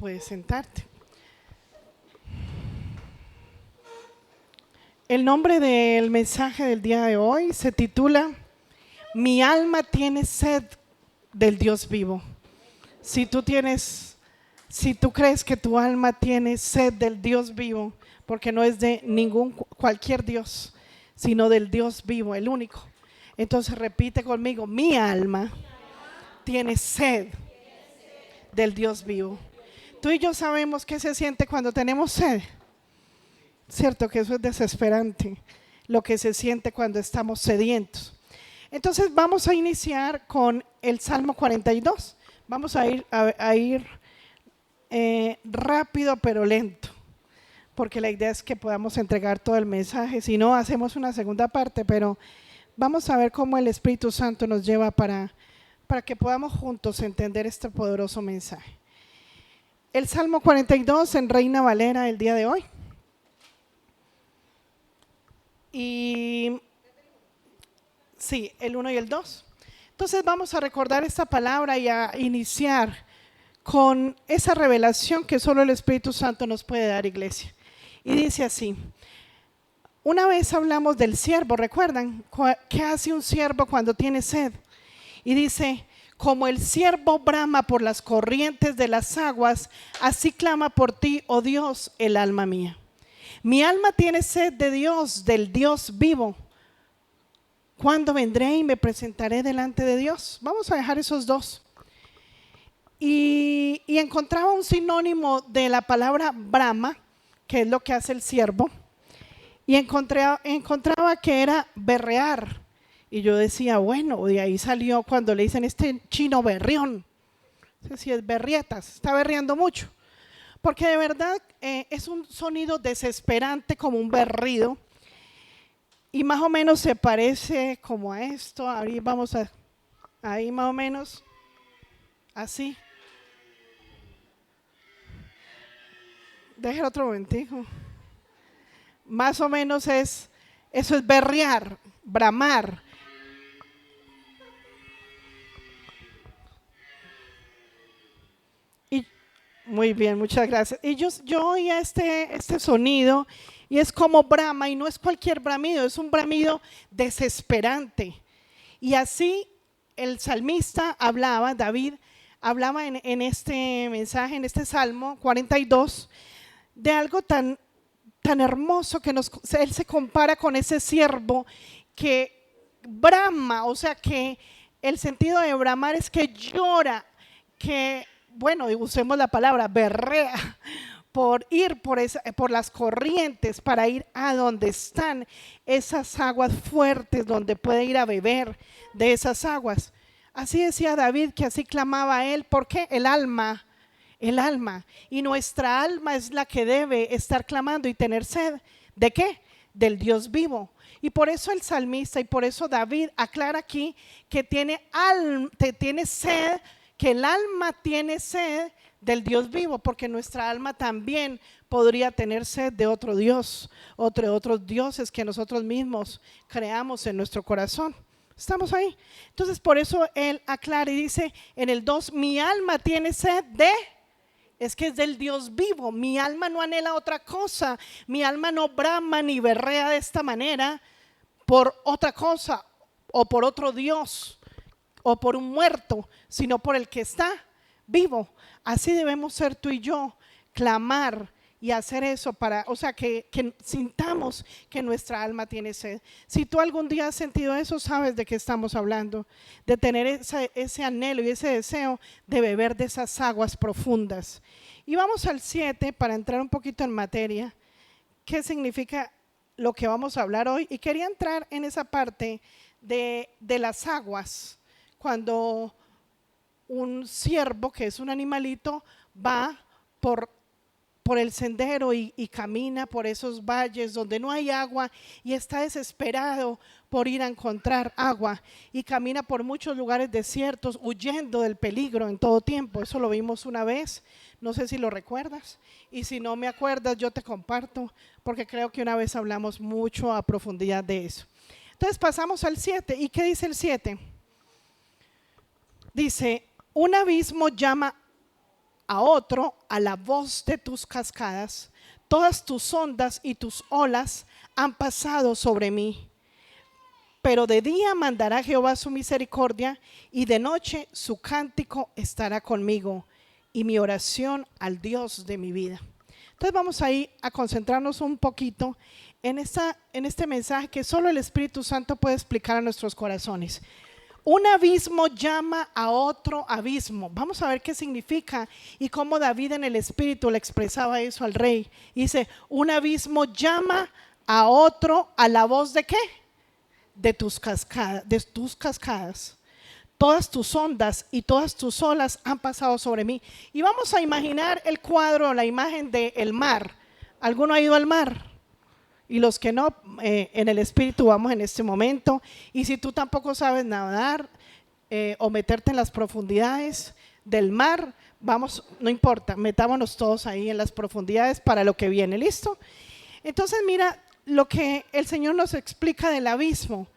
puedes sentarte. El nombre del mensaje del día de hoy se titula Mi alma tiene sed del Dios vivo. Si tú crees que tu alma tiene sed del Dios vivo, porque no es de cualquier Dios, sino del Dios vivo, el único. Entonces repite conmigo, mi alma tiene sed del Dios vivo. Tú y yo sabemos qué se siente cuando tenemos sed. Cierto que eso es desesperante, lo que se siente cuando estamos sedientos. Entonces vamos a iniciar con el Salmo 42. Vamos a ir rápido pero lento, porque la idea es que podamos entregar todo el mensaje. Si no, hacemos una segunda parte, pero vamos a ver cómo el Espíritu Santo nos lleva para que podamos juntos entender este poderoso mensaje. El Salmo 42 en Reina Valera el día de hoy. Y sí, el 1 y el 2. Entonces vamos a recordar esta palabra y a iniciar con esa revelación que solo el Espíritu Santo nos puede dar, iglesia. Y dice así: una vez hablamos del siervo, ¿recuerdan? ¿Qué hace un siervo cuando tiene sed? Y dice, como el siervo brama por las corrientes de las aguas, así clama por ti, oh Dios, el alma mía. Mi alma tiene sed de Dios, del Dios vivo. ¿Cuándo vendré y me presentaré delante de Dios? Vamos a dejar esos dos. Y encontraba un sinónimo de la palabra brama, que es lo que hace el siervo, y encontraba que era berrear. Y yo decía, bueno, de ahí salió cuando le dicen este chino berrión. No sé si es berrietas, está berreando mucho. Porque de verdad es un sonido desesperante, como un berrido, y más o menos se parece como a esto. Ahí ahí más o menos, así. Deje otro momentico. Más o menos eso es berrear, bramar. Muy bien, muchas gracias. Y yo oía este sonido y es como brama, y no es cualquier bramido, es un bramido desesperante. Y así el salmista hablaba, David hablaba en este mensaje, en este Salmo 42, de algo tan hermoso que él se compara con ese siervo que brama, o sea que el sentido de bramar es que llora, que bueno, usemos la palabra, berrea, por ir por las corrientes, para ir a donde están esas aguas fuertes, donde puede ir a beber de esas aguas. Así decía David, que así clamaba él. ¿Por qué? El alma. Y nuestra alma es la que debe estar clamando y tener sed. ¿De qué? Del Dios vivo. Y por eso el salmista y por eso David aclara aquí que tiene sed, que el alma tiene sed del Dios vivo, porque nuestra alma también podría tener sed de otro Dios, otros dioses que nosotros mismos creamos en nuestro corazón. ¿Estamos ahí? Entonces por eso él aclara y dice en el 2, mi alma tiene sed es que es del Dios vivo. Mi alma no anhela otra cosa, mi alma no brama ni berrea de esta manera por otra cosa o por otro Dios o por un muerto, sino por el que está vivo. Así debemos ser tú y yo, clamar y hacer eso o sea, que sintamos que nuestra alma tiene sed. Si tú algún día has sentido eso, sabes de qué estamos hablando, de tener ese anhelo y ese deseo de beber de esas aguas profundas. Y vamos al 7 para entrar un poquito en materia. ¿Qué significa lo que vamos a hablar hoy? Y quería entrar en esa parte de las aguas. Cuando un ciervo, que es un animalito, va por el sendero y camina por esos valles donde no hay agua y está desesperado por ir a encontrar agua, y camina por muchos lugares desiertos huyendo del peligro en todo tiempo. Eso lo vimos una vez, no sé si lo recuerdas, y si no me acuerdas yo te comparto, porque creo que una vez hablamos mucho a profundidad de eso. Entonces pasamos al 7. ¿Y qué dice el 7? Dice, un abismo llama a otro a la voz de tus cascadas. Todas tus ondas y tus olas han pasado sobre mí. Pero de día mandará Jehová su misericordia y de noche su cántico estará conmigo y mi oración al Dios de mi vida. Entonces vamos ahí a concentrarnos un poquito en este mensaje que solo el Espíritu Santo puede explicar a nuestros corazones. Un abismo llama a otro abismo. Vamos a ver qué significa y cómo David en el Espíritu le expresaba eso al rey. Dice, un abismo llama a otro a la voz ¿de qué? De tus cascadas. Todas tus ondas y todas tus olas han pasado sobre mí. Y vamos a imaginar el cuadro, la imagen del mar. ¿Alguno ha ido al mar? Y los que no, en el Espíritu vamos en este momento. Y si tú tampoco sabes nadar o meterte en las profundidades del mar, vamos, no importa, metámonos todos ahí en las profundidades para lo que viene, ¿listo? Entonces mira lo que el Señor nos explica del abismo.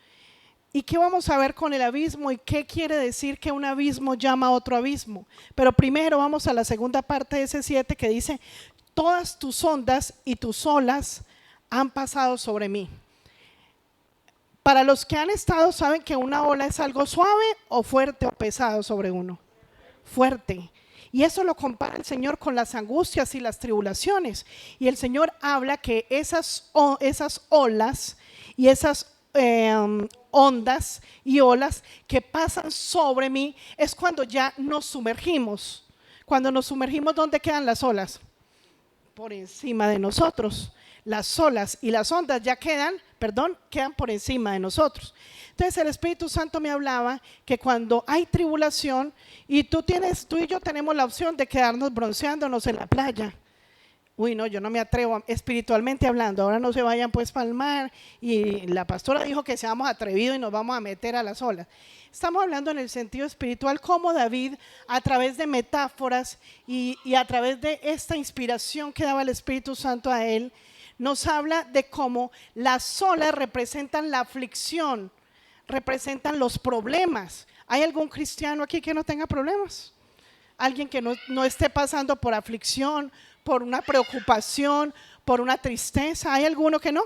¿Y qué vamos a ver con el abismo? ¿Y qué quiere decir que un abismo llama a otro abismo? Pero primero vamos a la segunda parte de ese 7 que dice, todas tus ondas y tus olas han pasado sobre mí. Para los que han estado saben que una ola es algo suave o fuerte o pesado sobre uno. Fuerte. Y eso lo compara el Señor con las angustias y las tribulaciones. Y el Señor habla que esas olas y esas ondas y olas que pasan sobre mí es cuando ya nos sumergimos. Cuando nos sumergimos, ¿dónde quedan las olas? Por encima de nosotros. Las olas y las ondas ya quedan por encima de nosotros. Entonces el Espíritu Santo me hablaba que cuando hay tribulación y tú y yo tenemos la opción de quedarnos bronceándonos en la playa. Uy, no, yo no me atrevo, espiritualmente hablando, ahora no se vayan pues para el mar y la pastora dijo que seamos atrevidos y nos vamos a meter a las olas. Estamos hablando en el sentido espiritual como David a través de metáforas y a través de esta inspiración que daba el Espíritu Santo a él, nos habla de cómo las olas representan la aflicción, representan los problemas. ¿Hay algún cristiano aquí que no tenga problemas? Alguien que no esté pasando por aflicción, por una preocupación, por una tristeza. ¿Hay alguno que no?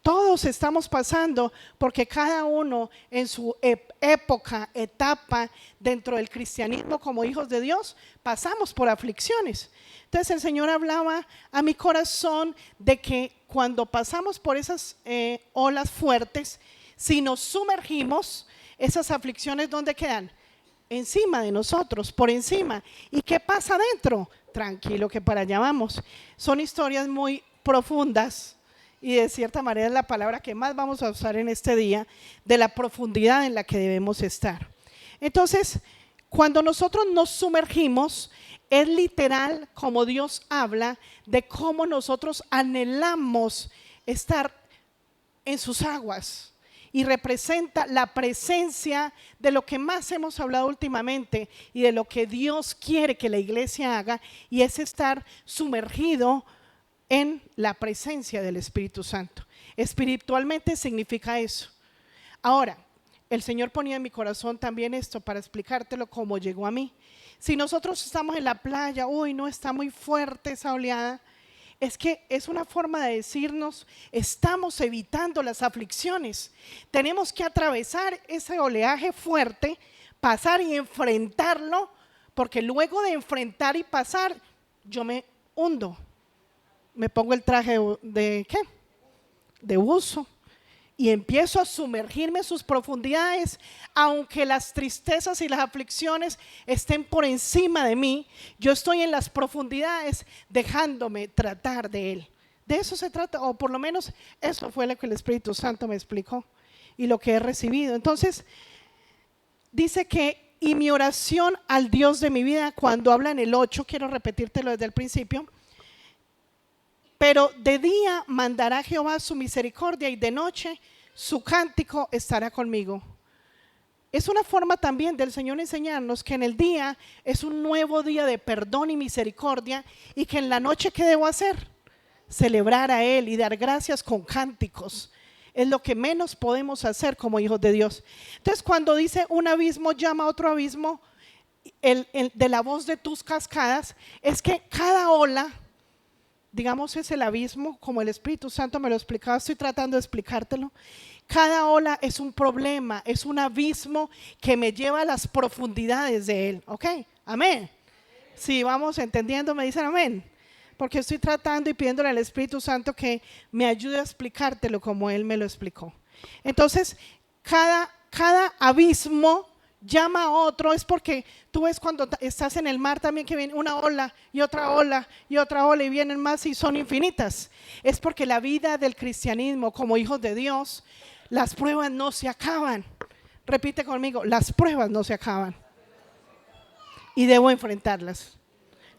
Todos estamos pasando porque cada uno en su etapa dentro del cristianismo como hijos de Dios, pasamos por aflicciones. Entonces el Señor hablaba a mi corazón de que cuando pasamos por esas olas fuertes, si nos sumergimos, esas aflicciones ¿dónde quedan? Encima de nosotros, por encima. ¿Y qué pasa dentro? Tranquilo, que para allá vamos. Son historias muy profundas y de cierta manera es la palabra que más vamos a usar en este día, de la profundidad en la que debemos estar. Entonces, cuando nosotros nos sumergimos, es literal como Dios habla de cómo nosotros anhelamos estar en sus aguas. Y representa la presencia de lo que más hemos hablado últimamente y de lo que Dios quiere que la iglesia haga, y es estar sumergido en la presencia del Espíritu Santo. Espiritualmente significa eso. Ahora, el Señor ponía en mi corazón también esto para explicártelo cómo llegó a mí. Si nosotros estamos en la playa, uy, no, está muy fuerte esa oleada, es que es una forma de decirnos, estamos evitando las aflicciones. Tenemos que atravesar ese oleaje fuerte, pasar y enfrentarlo, porque luego de enfrentar y pasar, yo me hundo. Me pongo el traje de ¿qué? De buzo. Y empiezo a sumergirme en sus profundidades, aunque las tristezas y las aflicciones estén por encima de mí, yo estoy en las profundidades dejándome tratar de Él. De eso se trata, o por lo menos eso fue lo que el Espíritu Santo me explicó y lo que he recibido. Entonces, dice que, y mi oración al Dios de mi vida, cuando habla en el 8, quiero repetírtelo desde el principio, pero de día mandará Jehová su misericordia y de noche su cántico estará conmigo. Es una forma también del Señor enseñarnos que en el día es un nuevo día de perdón y misericordia, y que en la noche ¿qué debo hacer? Celebrar a Él y dar gracias con cánticos. Es lo que menos podemos hacer como hijos de Dios. Entonces cuando dice un abismo llama a otro abismo, de la voz de tus cascadas, es que cada ola, digamos, es el abismo, como el Espíritu Santo me lo explicaba, estoy tratando de explicártelo. Cada ola es un problema, es un abismo que me lleva a las profundidades de él, ¿ok? Amén. Si vamos entendiendo, me dicen amén. Porque estoy tratando y pidiéndole al Espíritu Santo que me ayude a explicártelo como él me lo explicó. Entonces, cada abismo llama a otro, es porque tú ves cuando estás en el mar también que viene una ola y otra ola y otra ola y vienen más y son infinitas. Es porque la vida del cristianismo como hijos de Dios, las pruebas no se acaban. Repite conmigo, las pruebas no se acaban. Y debo enfrentarlas.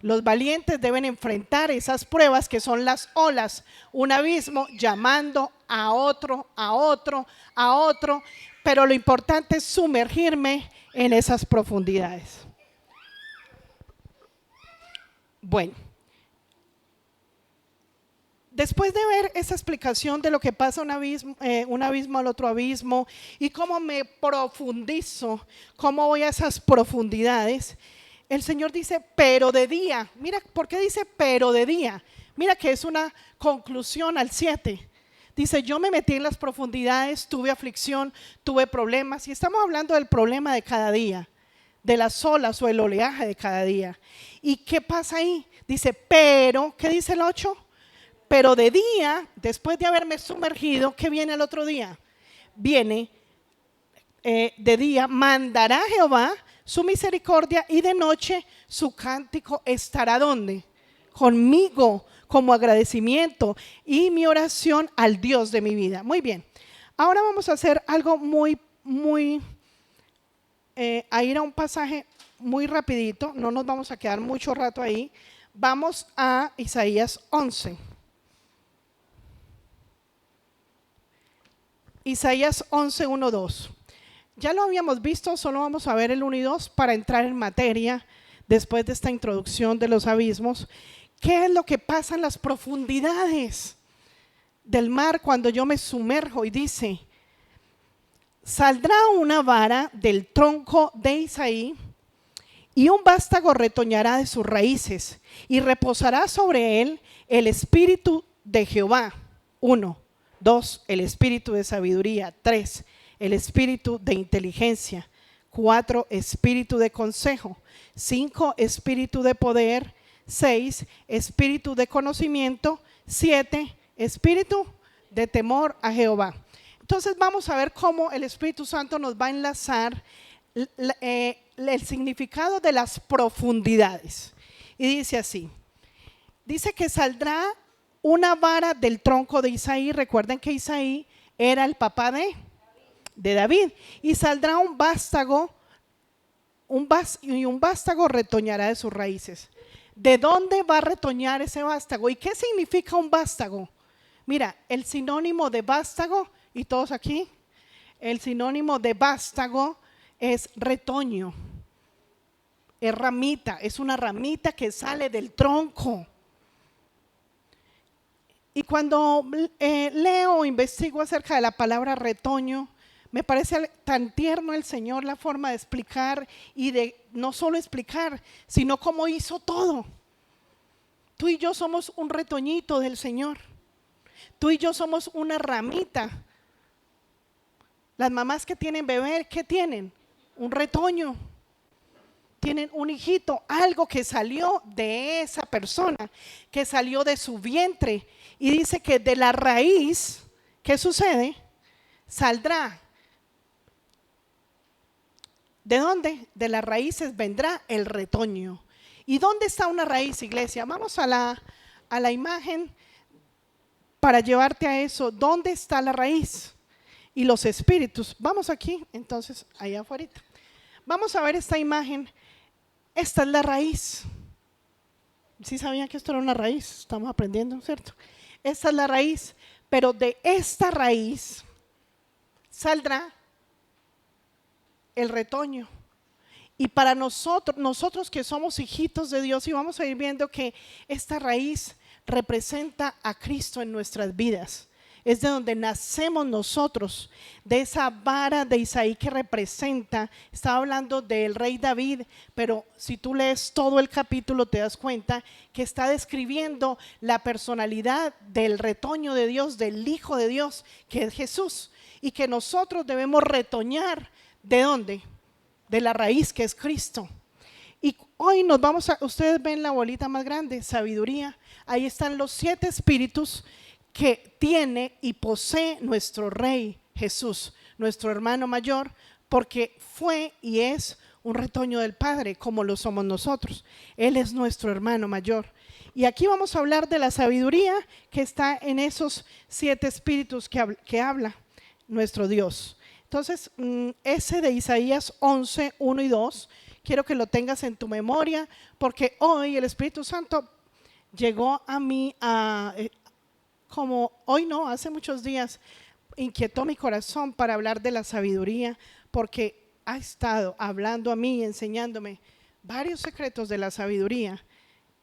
Los valientes deben enfrentar esas pruebas que son las olas, un abismo llamando a otro, a otro, a otro, pero lo importante es sumergirme en esas profundidades. Bueno, después de ver esa explicación de lo que pasa un abismo al otro abismo y cómo me profundizo, cómo voy a esas profundidades, el Señor dice, pero de día. Mira, ¿por qué dice pero de día? Mira que es una conclusión al 7. Dice, yo me metí en las profundidades, tuve aflicción, tuve problemas. Y estamos hablando del problema de cada día, de las olas o el oleaje de cada día. ¿Y qué pasa ahí? Dice, pero, ¿qué dice el 8? Pero de día, después de haberme sumergido, ¿qué viene el otro día? Viene de día, mandará Jehová su misericordia y de noche su cántico estará ¿dónde? Conmigo como agradecimiento y mi oración al Dios de mi vida. Muy bien, ahora vamos a hacer algo a ir a un pasaje muy rapidito, no nos vamos a quedar mucho rato ahí. Vamos a Isaías 11. Isaías 11, 1, 2. Ya lo habíamos visto, solo vamos a ver el 1 y 2 para entrar en materia después de esta introducción de los abismos. ¿Qué es lo que pasa en las profundidades del mar cuando yo me sumerjo? Y dice, saldrá una vara del tronco de Isaí y un vástago retoñará de sus raíces y reposará sobre él el espíritu de Jehová. 1, 2, el espíritu de sabiduría. 3, el espíritu de inteligencia. 4, espíritu de consejo. 5, espíritu de poder. 6, espíritu de conocimiento. 7, espíritu de temor a Jehová. Entonces vamos a ver cómo el Espíritu Santo nos va a enlazar el significado de las profundidades. Y dice así, dice que saldrá una vara del tronco de Isaí. Recuerden que Isaí era el papá de David. Y saldrá un vástago, y un vástago retoñará de sus raíces. ¿De dónde va a retoñar ese vástago? ¿Y qué significa un vástago? Mira, el sinónimo de vástago, y todos aquí, el sinónimo de vástago es retoño, es ramita, es una ramita que sale del tronco. Y cuando leo o investigo acerca de la palabra retoño, me parece tan tierno el Señor, la forma de explicar y de no solo explicar, sino cómo hizo todo. Tú y yo somos un retoñito del Señor. Tú y yo somos una ramita. Las mamás que tienen bebé, ¿qué tienen? Un retoño. Tienen un hijito, algo que salió de esa persona, que salió de su vientre. Y dice que de la raíz, ¿qué sucede? Saldrá. ¿De dónde? De las raíces vendrá el retoño. ¿Y dónde está una raíz, iglesia? Vamos a la imagen para llevarte a eso. ¿Dónde está la raíz? Y los espíritus. Vamos aquí, entonces, allá afuera. Vamos a ver esta imagen. Esta es la raíz. ¿Sí sabían que esto era una raíz? Estamos aprendiendo, ¿cierto? Esta es la raíz. Pero de esta raíz saldrá el retoño. Y para nosotros que somos hijitos de Dios, y vamos a ir viendo que esta raíz representa a Cristo en nuestras vidas. es de donde nacemos nosotros, de esa vara de Isaí que representa. Estaba hablando del rey David, pero si tú lees todo el capítulo te das cuenta que está describiendo la personalidad del retoño de Dios, del Hijo de Dios, que es Jesús, y que nosotros debemos retoñar. ¿De dónde? De la raíz, que es Cristo. Y hoy nos vamos a, ustedes ven la bolita más grande, sabiduría. Ahí están los 7 espíritus que tiene y posee nuestro Rey Jesús, nuestro hermano mayor, porque fue y es un retoño del Padre, como lo somos nosotros. Él es nuestro hermano mayor. Y aquí vamos a hablar de la sabiduría que está en esos 7 espíritus que habla nuestro Dios. Entonces, ese de Isaías 11, 1 y 2, quiero que lo tengas en tu memoria, porque hoy el Espíritu Santo llegó a mí como hoy no, hace muchos días, inquietó mi corazón para hablar de la sabiduría, porque ha estado hablando a mí y enseñándome varios secretos de la sabiduría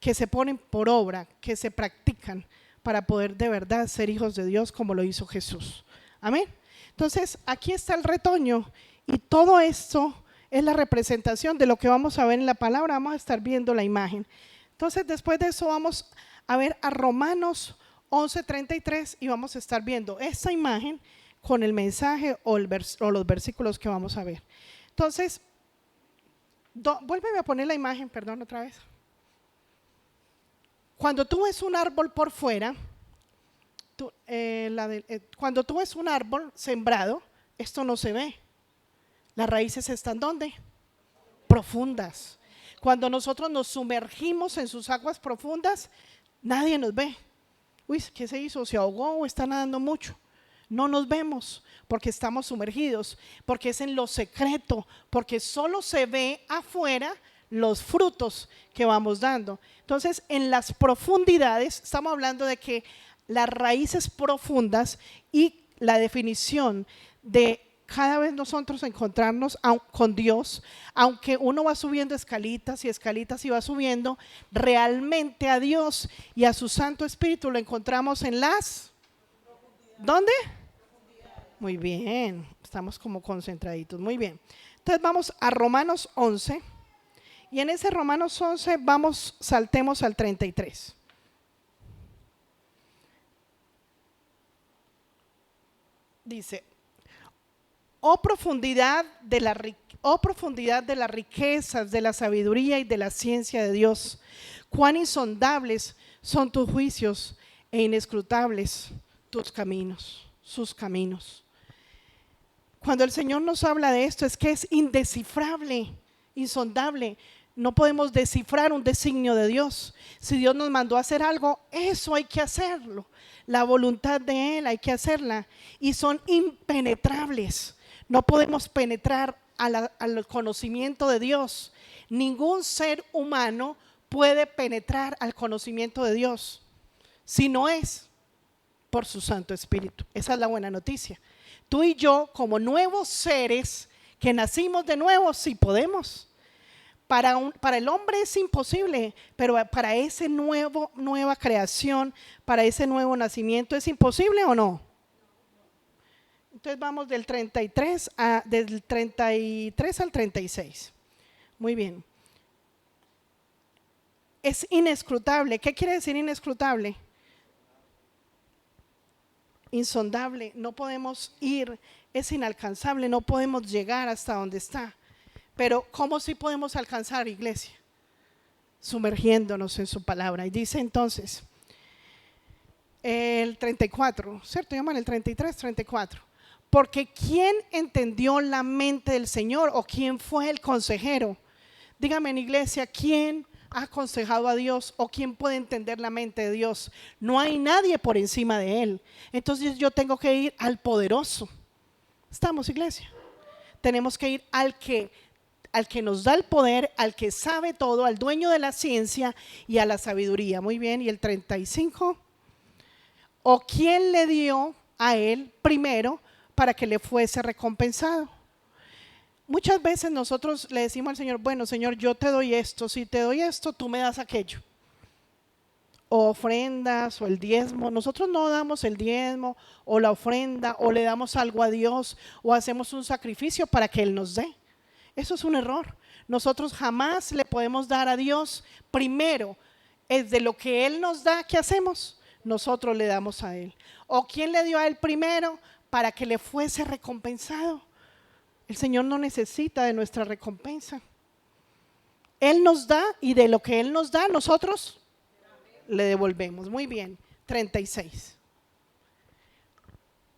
que se ponen por obra, que se practican para poder de verdad ser hijos de Dios como lo hizo Jesús. Amén. Entonces, aquí está el retoño y todo esto es la representación de lo que vamos a ver en la palabra. Vamos a estar viendo la imagen. Entonces, después de eso vamos a ver a Romanos 11:33 y vamos a estar viendo esta imagen con el mensaje o los versículos que vamos a ver. Entonces, vuélveme a poner la imagen, perdón, otra vez. Cuando tú ves un árbol por fuera, cuando tú ves un árbol sembrado, esto no se ve. Las raíces están ¿dónde? Profundas. Cuando nosotros nos sumergimos en sus aguas profundas, nadie nos ve. Uy, ¿qué se hizo? ¿Se ahogó o está nadando mucho? No nos vemos porque estamos sumergidos, porque es en lo secreto, porque solo se ve afuera los frutos que vamos dando. Entonces, en las profundidades, estamos hablando de que las raíces profundas y la definición de cada vez nosotros encontrarnos con Dios, aunque uno va subiendo escalitas y escalitas y va subiendo, realmente a Dios y a su Santo Espíritu lo encontramos en las… ¿Dónde? Muy bien, estamos como concentraditos, muy bien. Entonces vamos a Romanos 11 y en ese Romanos 11 saltemos al 33. Dice, oh profundidad de las riquezas, de la sabiduría y de la ciencia de Dios, cuán insondables son tus juicios e inescrutables tus caminos, sus caminos. Cuando el Señor nos habla de esto es que es indescifrable, insondable. No podemos descifrar un designio de Dios. Si Dios nos mandó a hacer algo, eso hay que hacerlo. La voluntad de Él hay que hacerla. Y son impenetrables. No podemos penetrar al conocimiento de Dios. Ningún ser humano puede penetrar al conocimiento de Dios si no es por su Santo Espíritu. Esa es la buena noticia. Tú y yo, como nuevos seres que nacimos de nuevo, sí podemos. Para el hombre es imposible, pero para ese nueva creación, para ese nuevo nacimiento, ¿es imposible o no? Entonces vamos del 33 al 36. Muy bien. Es inescrutable. ¿Qué quiere decir inescrutable? Insondable. No podemos ir, es inalcanzable, no podemos llegar hasta donde está. Pero ¿cómo sí podemos alcanzar, iglesia? Sumergiéndonos en su palabra. Y dice entonces, el 34, ¿cierto? Llaman el 33, 34. Porque ¿quién entendió la mente del Señor o quién fue el consejero? Dígame en iglesia, ¿quién ha aconsejado a Dios o quién puede entender la mente de Dios? No hay nadie por encima de Él. Entonces yo tengo que ir al poderoso. ¿Estamos, iglesia? Tenemos que ir al que nos da el poder, al que sabe todo, al dueño de la ciencia y a la sabiduría. Muy bien, y el 35. ¿O quién le dio a Él primero para que le fuese recompensado? Muchas veces nosotros le decimos al Señor, bueno Señor, yo te doy esto, si te doy esto, tú me das aquello. o ofrendas o el diezmo. Nosotros no damos el diezmo o la ofrenda o le damos algo a Dios o hacemos un sacrificio para que Él nos dé. Eso es un error. Nosotros jamás le podemos dar a Dios primero. Es de lo que Él nos da, ¿qué hacemos? Nosotros le damos a Él. ¿O quién le dio a Él primero para que le fuese recompensado? El Señor no necesita de nuestra recompensa. Él nos da y de lo que Él nos da, nosotros le devolvemos. Muy bien, 36.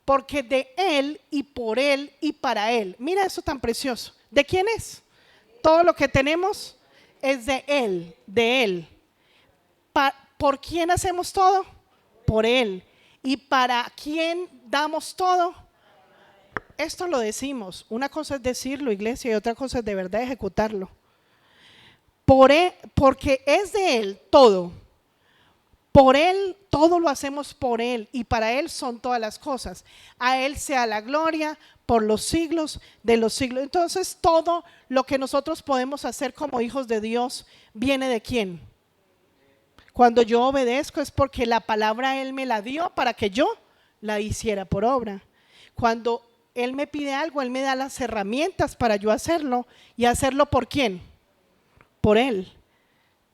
Porque de Él y por Él y para Él. Mira eso tan precioso. ¿De quién es? Todo lo que tenemos es de Él, de Él. ¿Por quién hacemos todo? Por Él. ¿Y para quién damos todo? Esto lo decimos. Una cosa es decirlo, iglesia, y otra cosa es de verdad ejecutarlo. Por Él, porque es de Él todo. Por Él, todo lo hacemos por Él y para Él son todas las cosas. A Él sea la gloria por los siglos de los siglos. Entonces todo lo que nosotros podemos hacer como hijos de Dios viene de ¿quién? Cuando yo obedezco es porque la palabra Él me la dio para que yo la hiciera por obra. Cuando Él me pide algo, Él me da las herramientas para yo hacerlo y hacerlo por ¿quién? Por Él.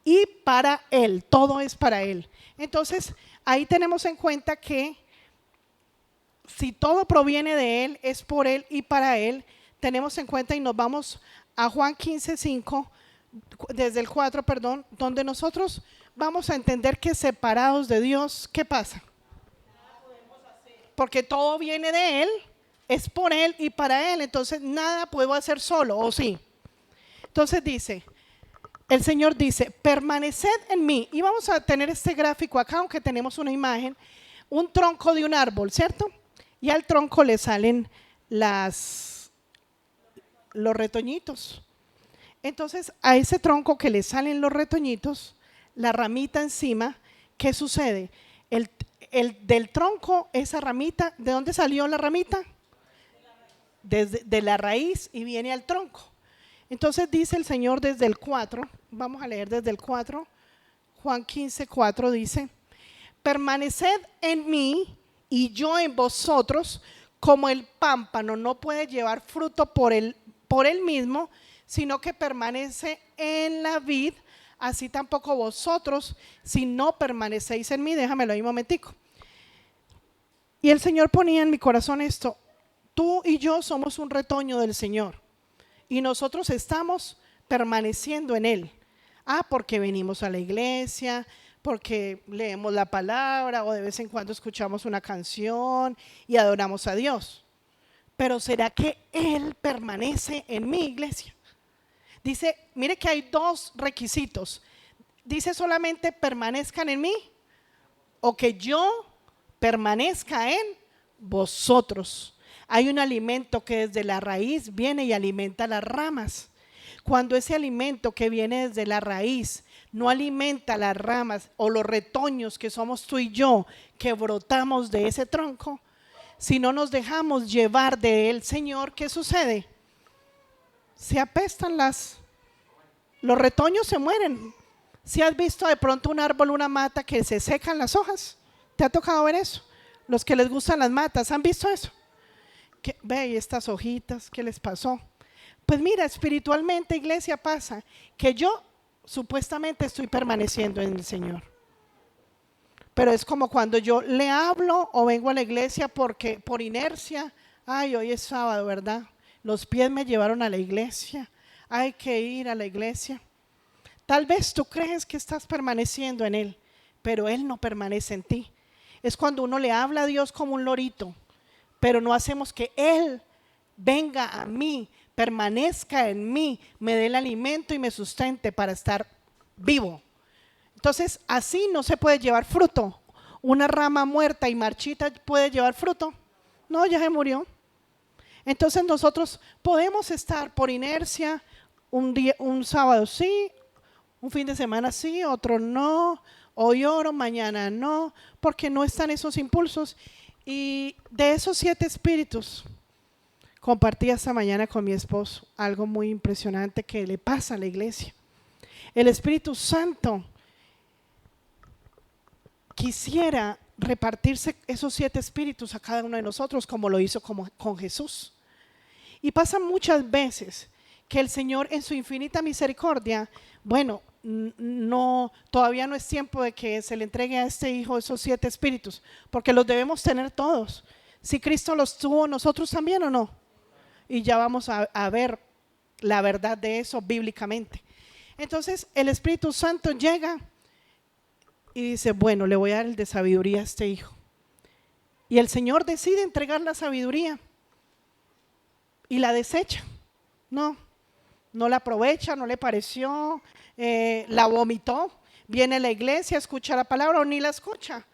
Y para Él, todo es para Él. Entonces, ahí tenemos en cuenta que si todo proviene de Él, es por Él y para Él, tenemos en cuenta y nos vamos a Juan 15:5, desde el 4, perdón, donde nosotros vamos a entender que separados de Dios, ¿qué pasa? Porque todo viene de Él, es por Él y para Él, entonces nada puedo hacer solo, ¿o sí? Entonces dice... El Señor dice, permaneced en mí. Y vamos a tener este gráfico acá, aunque tenemos una imagen, un tronco de un árbol, ¿cierto? Y al tronco le salen los retoñitos. Entonces, a ese tronco que le salen los retoñitos, la ramita encima, ¿qué sucede? Del tronco, esa ramita, ¿de dónde salió la ramita? De la raíz y viene al tronco. Entonces dice el Señor desde el 4, vamos a leer desde el 4, Juan 15:4 dice, permaneced en mí y yo en vosotros, como el pámpano no puede llevar fruto por él mismo, sino que permanece en la vid, así tampoco vosotros, si no permanecéis en mí. Déjamelo ahí un momentico. Y el Señor ponía en mi corazón esto, tú y yo somos un retoño del Señor. Y nosotros estamos permaneciendo en Él. Porque venimos a la iglesia, porque leemos la palabra o de vez en cuando escuchamos una canción y adoramos a Dios. Pero ¿será que Él permanece en mi iglesia? Dice, mire que hay dos requisitos. Dice solamente permanezcan en mí o que yo permanezca en vosotros. Hay un alimento que desde la raíz viene y alimenta las ramas. Cuando ese alimento que viene desde la raíz no alimenta las ramas o los retoños que somos tú y yo, que brotamos de ese tronco, si no nos dejamos llevar de él, Señor, ¿qué sucede? Se apestan los retoños se mueren. Si has visto de pronto un árbol, una mata que se secan las hojas, ¿te ha tocado ver eso? Los que les gustan las matas, ¿han visto eso? Ve estas hojitas, ¿qué les pasó? Pues mira, espiritualmente, iglesia, pasa que yo supuestamente estoy permaneciendo en el Señor, pero es como cuando yo le hablo o vengo a la iglesia porque por inercia, hoy es sábado, ¿verdad? Los pies me llevaron a la iglesia, hay que ir a la iglesia. Tal vez tú crees que estás permaneciendo en Él, pero Él no permanece en ti. Es cuando uno le habla a Dios como un lorito, pero no hacemos que Él venga a mí, permanezca en mí, me dé el alimento y me sustente para estar vivo. Entonces, así no se puede llevar fruto. Una rama muerta y marchita puede llevar fruto. No, ya se murió. Entonces nosotros podemos estar por inercia un sábado sí, un fin de semana sí, otro no, hoy oro, mañana no, porque no están esos impulsos. Y de esos 7 espíritus, compartí esta mañana con mi esposo algo muy impresionante que le pasa a la iglesia. El Espíritu Santo quisiera repartirse esos 7 espíritus a cada uno de nosotros como lo hizo con Jesús. Y pasa muchas veces que el Señor en su infinita misericordia, bueno, no, todavía no es tiempo de que se le entregue a este hijo esos 7 espíritus, porque los debemos tener todos. Si Cristo los tuvo, nosotros también, ¿o no? Y ya vamos a ver la verdad de eso bíblicamente. Entonces el Espíritu Santo llega y dice, bueno, le voy a dar el de sabiduría a este hijo. Y el Señor decide entregar la sabiduría y la desecha. No la aprovecha, no le pareció, la vomitó. Viene a la iglesia, escucha la palabra o ni la escucha.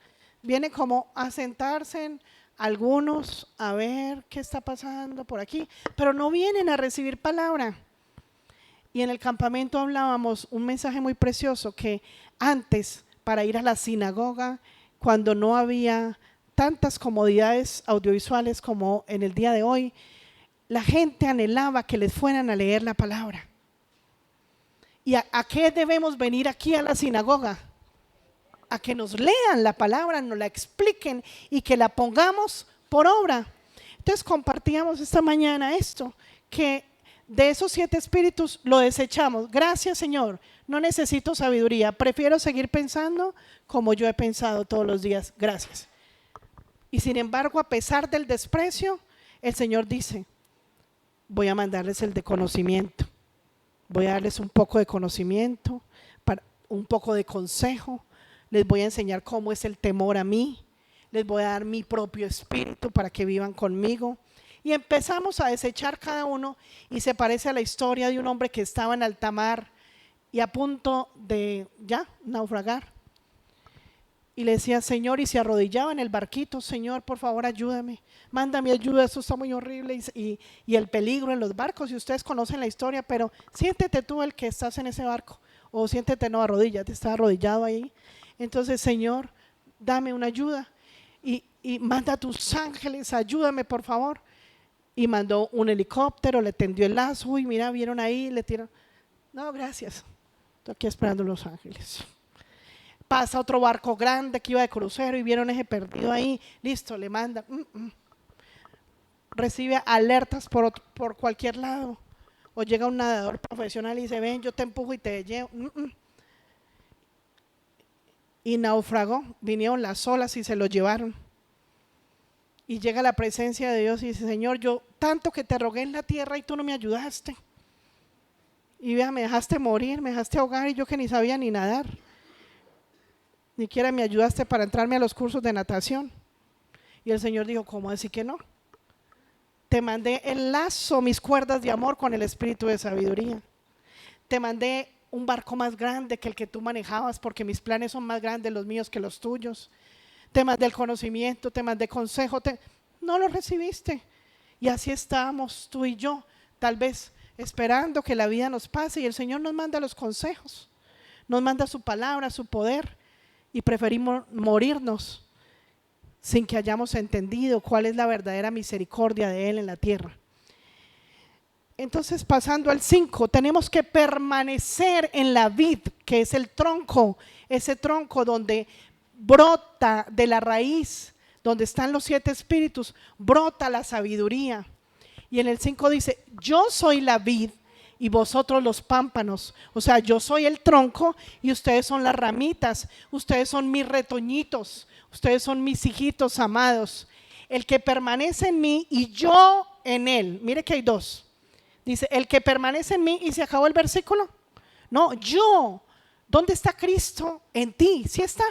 Viene como a sentarse en algunos a ver qué está pasando por aquí, pero no vienen a recibir palabra. Y en el campamento hablábamos un mensaje muy precioso, que antes, para ir a la sinagoga, cuando no había tantas comodidades audiovisuales como en el día de hoy, la gente anhelaba que les fueran a leer la palabra. ¿Y a qué debemos venir aquí a la sinagoga? A que nos lean la palabra, nos la expliquen y que la pongamos por obra. Entonces compartíamos esta mañana esto, que de esos 7 espíritus lo desechamos. Gracias, Señor, no necesito sabiduría, prefiero seguir pensando como yo he pensado todos los días. Gracias. Y sin embargo, a pesar del desprecio, el Señor dice, voy a mandarles el de conocimiento. Voy a darles un poco de conocimiento, un poco de consejo. Les voy a enseñar cómo es el temor a mí. Les voy a dar mi propio espíritu para que vivan conmigo. Y empezamos a desechar cada uno, y se parece a la historia de un hombre que estaba en alta mar y a punto de ya naufragar. Y le decía, Señor, y se arrodillaba en el barquito, Señor, por favor, ayúdame, mándame ayuda, esto está muy horrible. Y el peligro en los barcos, y ustedes conocen la historia, pero siéntete tú el que estás en ese barco, o siéntete, no, arrodíllate, está arrodillado ahí. Entonces, Señor, dame una ayuda, y manda a tus ángeles, ayúdame, por favor. Y mandó un helicóptero, le tendió el lazo, y mira, vieron ahí, le tiraron. No, gracias, estoy aquí esperando Los Ángeles. Pasa otro barco grande que iba de crucero y vieron ese perdido ahí, listo, le manda. Recibe alertas por cualquier lado. O llega un nadador profesional y dice, ven, yo te empujo y te llevo. Y naufragó, vinieron las olas y se lo llevaron. Y llega a la presencia de Dios y dice, Señor, yo tanto que te rogué en la tierra y tú no me ayudaste. Y vea, me dejaste morir, me dejaste ahogar, y yo que ni sabía ni nadar. Ni siquiera me ayudaste para entrarme a los cursos de natación. Y el Señor dijo, ¿cómo así que no? Te mandé el lazo, mis cuerdas de amor con el espíritu de sabiduría. Te mandé un barco más grande que el que tú manejabas, porque mis planes son más grandes los míos que los tuyos. Te mandé el conocimiento, te mandé consejo, no lo recibiste. Y así estamos tú y yo, tal vez esperando que la vida nos pase, y el Señor nos manda los consejos, nos manda su palabra, su poder, y preferimos morirnos sin que hayamos entendido cuál es la verdadera misericordia de Él en la tierra. Entonces, pasando al 5, tenemos que permanecer en la vid, que es el tronco, ese tronco donde brota de la raíz, donde están los 7 espíritus, brota la sabiduría. Y en el 5 dice, yo soy la vid y vosotros los pámpanos. O sea, yo soy el tronco y ustedes son las ramitas, ustedes son mis retoñitos, ustedes son mis hijitos amados. El que permanece en mí y yo en él. Mire que hay 2. Dice, el que permanece en mí, y se acabó el versículo. No, yo. ¿Dónde está Cristo? En ti, ¿sí está?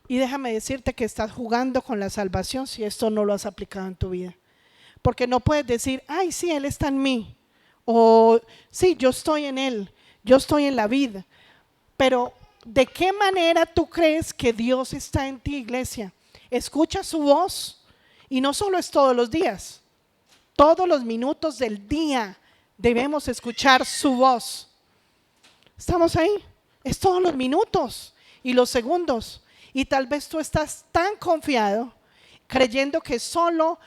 Y déjame decirte que estás jugando con la salvación si esto no lo has aplicado en tu vida. Porque no puedes decir, ay, sí, Él está en mí. O sí, yo estoy en Él, yo estoy en la vida. Pero ¿de qué manera tú crees que Dios está en ti, iglesia? Escucha su voz, y no solo es todos los días. Todos los minutos del día debemos escuchar su voz. ¿Estamos ahí? Es todos los minutos y los segundos. Y tal vez tú estás tan confiado, creyendo que solo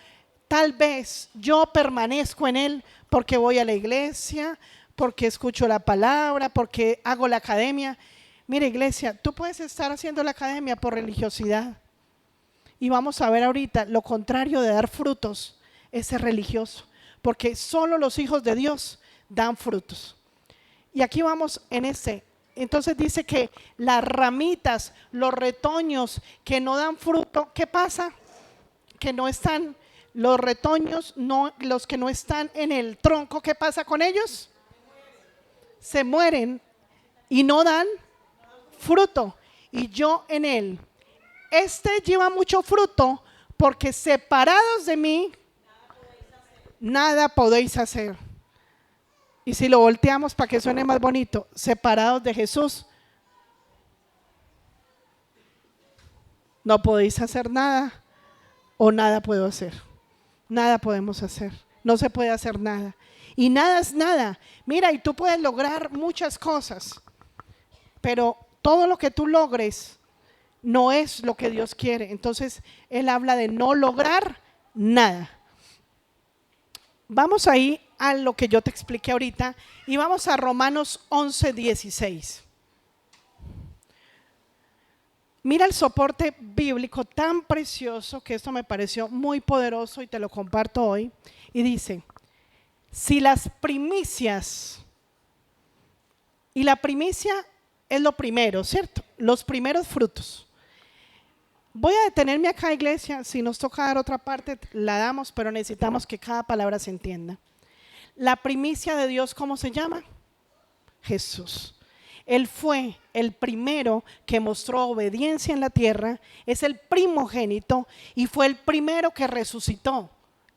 tal vez yo permanezco en Él porque voy a la iglesia, porque escucho la palabra, porque hago la academia. Mira, iglesia, tú puedes estar haciendo la academia por religiosidad. Y vamos a ver ahorita, lo contrario de dar frutos es ser religioso. Porque solo los hijos de Dios dan frutos. Y aquí vamos en ese. Entonces dice que las ramitas, los retoños que no dan fruto, ¿qué pasa? Que no están, los retoños, no, los que no están en el tronco, ¿qué pasa con ellos? Se mueren y no dan fruto. Y yo en él. Este lleva mucho fruto porque separados de mí, nada podéis hacer. Y si lo volteamos para que suene más bonito, separados de Jesús, no podéis hacer nada o nada puedo hacer. Nada podemos hacer. No se puede hacer nada. Y nada es nada. Mira, y tú puedes lograr muchas cosas, pero todo lo que tú logres no es lo que Dios quiere. Entonces, Él habla de no lograr nada. Vamos ahí a lo que yo te expliqué ahorita y vamos a Romanos 11:16. Mira el soporte bíblico tan precioso que esto me pareció muy poderoso y te lo comparto hoy. Y dice, si las primicias, y la primicia es lo primero, ¿cierto? Los primeros frutos. Voy a detenerme acá, iglesia, si nos toca dar otra parte, la damos, pero necesitamos que cada palabra se entienda. La primicia de Dios, ¿cómo se llama? Jesús. Él fue el primero que mostró obediencia en la tierra, es el primogénito y fue el primero que resucitó.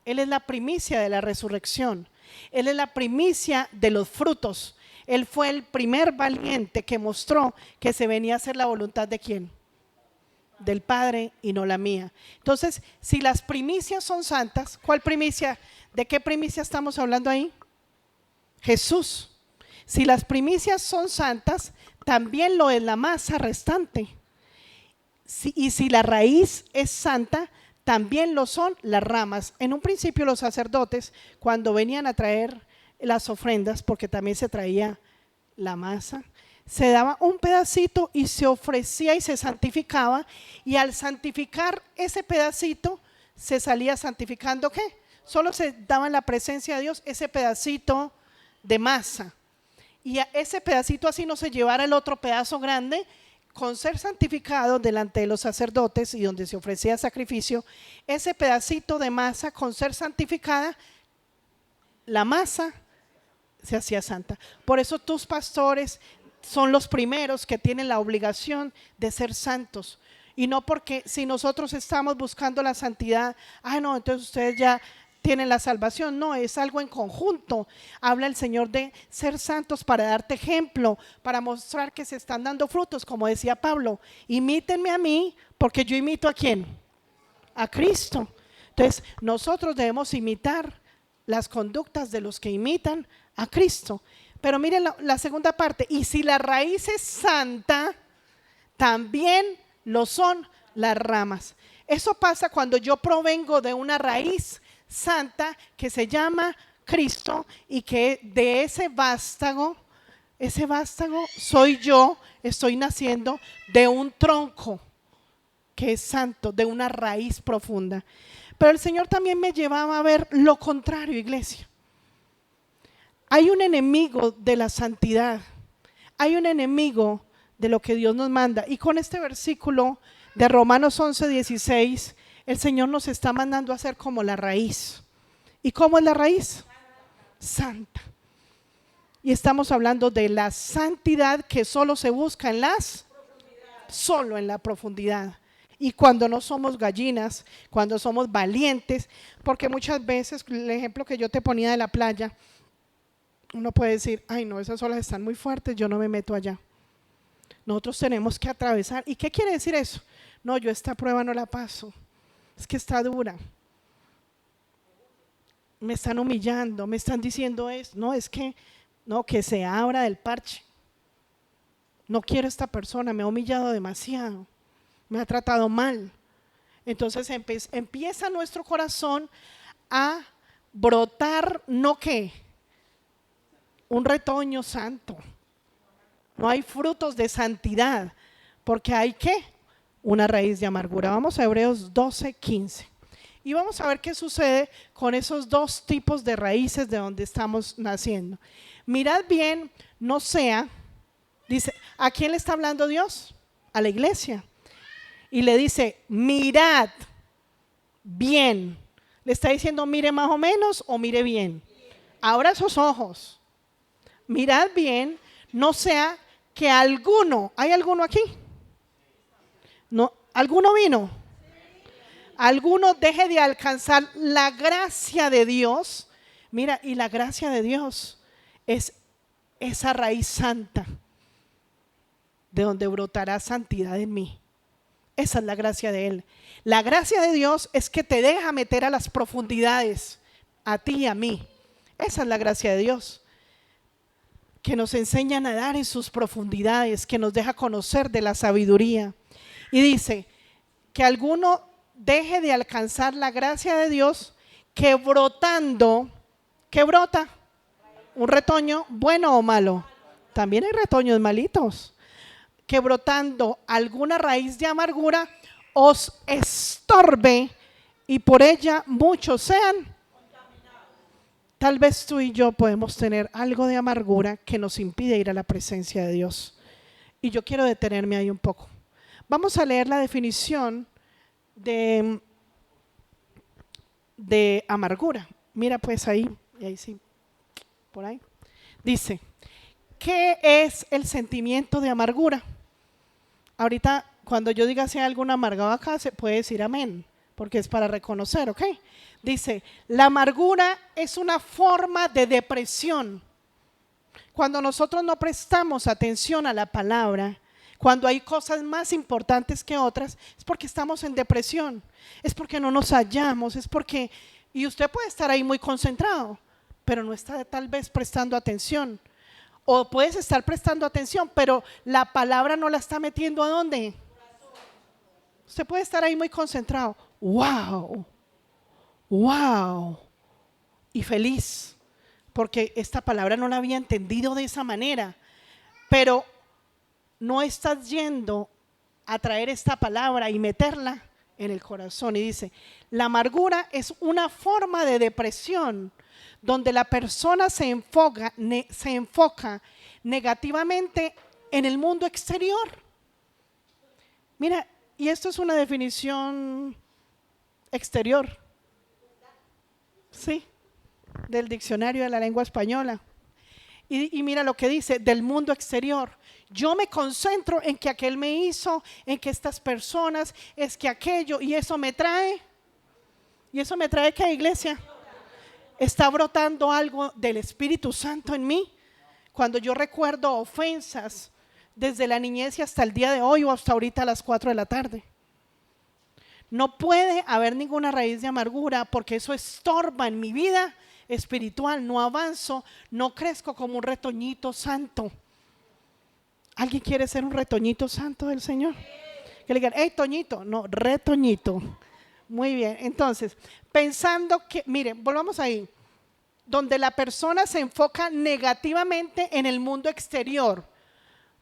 Él es la primicia de la resurrección. Él es la primicia de los frutos. Él fue el primer valiente que mostró que se venía a hacer la voluntad de ¿quién? Del Padre y no la mía. Entonces, si las primicias son santas, ¿cuál primicia? ¿De qué primicia estamos hablando ahí? Jesús. Si las primicias son santas, también lo es la masa restante. Y si la raíz es santa, también lo son las ramas. En un principio los sacerdotes, cuando venían a traer las ofrendas, porque también se traía la masa, se daba un pedacito y se ofrecía y se santificaba, y al santificar ese pedacito se salía santificando ¿qué? Solo se daba en la presencia de Dios ese pedacito de masa, y a ese pedacito así no se llevara el otro pedazo grande, con ser santificado delante de los sacerdotes y donde se ofrecía sacrificio, ese pedacito de masa con ser santificada, la masa se hacía santa. Por eso tus pastores son los primeros que tienen la obligación de ser santos. Y no porque si nosotros estamos buscando la santidad, no, entonces ustedes ya tienen la salvación. No, es algo en conjunto. Habla el Señor de ser santos para darte ejemplo, para mostrar que se están dando frutos, como decía Pablo. Imítenme a mí, porque yo imito ¿a quién? A Cristo. Entonces, nosotros debemos imitar las conductas de los que imitan a Cristo. Pero miren la segunda parte, y si la raíz es santa, también lo son las ramas. Eso pasa cuando yo provengo de una raíz santa que se llama Cristo, y que de ese vástago soy yo, estoy naciendo de un tronco que es santo, de una raíz profunda. Pero el Señor también me llevaba a ver lo contrario, iglesia. Hay un enemigo de la santidad, hay un enemigo de lo que Dios nos manda. Y con este versículo de Romanos 11:16, el Señor nos está mandando a ser como la raíz. ¿Y cómo es la raíz? Santa. Y estamos hablando de la santidad que solo se busca solo en la profundidad. Y cuando no somos gallinas, cuando somos valientes, porque muchas veces, el ejemplo que yo te ponía de la playa, uno puede decir, ay no, esas olas están muy fuertes, yo no me meto allá. Nosotros tenemos que atravesar. ¿Y qué quiere decir eso? No, yo esta prueba no la paso, es que está dura. Me están humillando, me están diciendo esto. No, es que, no, que se abra del parche. No quiero a esta persona, me ha humillado demasiado, me ha tratado mal. Entonces empieza nuestro corazón a brotar, ¿no qué? Un retoño santo, no hay frutos de santidad, porque hay ¿qué? Una raíz de amargura. Vamos a Hebreos 12:15 y vamos a ver qué sucede con esos dos tipos de raíces de donde estamos naciendo. Mirad bien, no sea, dice, ¿a quién le está hablando Dios? A la iglesia. Y le dice, mirad bien. ¿Le está diciendo mire más o menos o mire bien? Abra sus ojos. Mirad bien, no sea que alguno, ¿hay alguno aquí? No, ¿alguno vino? Alguno deje de alcanzar la gracia de Dios. Mira, y la gracia de Dios es esa raíz santa de donde brotará santidad en mí. Esa es la gracia de Él. La gracia de Dios es que te deja meter a las profundidades, a ti y a mí. Esa es la gracia de Dios, que nos enseña a nadar en sus profundidades, que nos deja conocer de la sabiduría. Y dice, que alguno deje de alcanzar la gracia de Dios, que brotando, ¿qué brota? ¿Un retoño bueno o malo? También hay retoños malitos. Que brotando alguna raíz de amargura os estorbe y por ella muchos sean. Tal vez tú y yo podemos tener algo de amargura que nos impide ir a la presencia de Dios. Y yo quiero detenerme ahí un poco. Vamos a leer la definición de amargura. Mira pues ahí, y ahí sí, por ahí. Dice, ¿qué es el sentimiento de amargura? Ahorita, cuando yo diga si hay algún amargado acá, se puede decir amén, porque es para reconocer, ¿ok? Dice, la amargura es una forma de depresión. Cuando nosotros no prestamos atención a la palabra, cuando hay cosas más importantes que otras, es porque estamos en depresión, es porque no nos hallamos, es porque, y usted puede estar ahí muy concentrado, pero no está tal vez prestando atención. O puedes estar prestando atención, pero la palabra no la está metiendo ¿a dónde? Usted puede estar ahí muy concentrado. ¡Wow! ¡Wow! Y feliz, porque esta palabra no la había entendido de esa manera. Pero no estás yendo a traer esta palabra y meterla en el corazón. Y dice, la amargura es una forma de depresión donde la persona se enfoca negativamente en el mundo exterior. Mira, y esto es una definición exterior, sí, del diccionario de la lengua española. Y mira lo que dice, del mundo exterior. Yo me concentro en que aquel me hizo, en que estas personas, es que aquello, y eso me trae. ¿Y eso me trae qué, iglesia? Está brotando algo del Espíritu Santo en mí. Cuando yo recuerdo ofensas desde la niñez y hasta el día de hoy o hasta ahorita a las 4 de la tarde. No puede haber ninguna raíz de amargura porque eso estorba en mi vida espiritual. No avanzo, no crezco como un retoñito santo. ¿Alguien quiere ser un retoñito santo del Señor? Que le digan, hey, Toñito. No, retoñito. Muy bien, entonces, pensando que, miren, volvamos ahí, donde la persona se enfoca negativamente en el mundo exterior,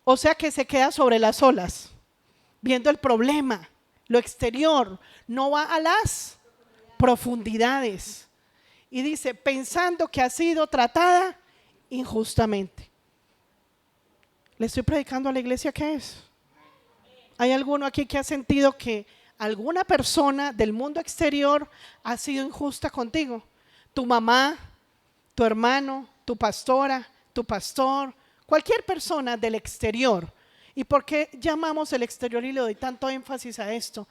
o sea que se queda sobre las olas, viendo el problema, lo exterior, no va a las profundidades. Y dice, pensando que ha sido tratada injustamente. ¿Le estoy predicando a la iglesia qué es? ¿Hay alguno aquí que ha sentido que alguna persona del mundo exterior ha sido injusta contigo? Tu mamá, tu hermano, tu pastora, tu pastor, cualquier persona del exterior. ¿Y por qué llamamos el exterior y le doy tanto énfasis a esto?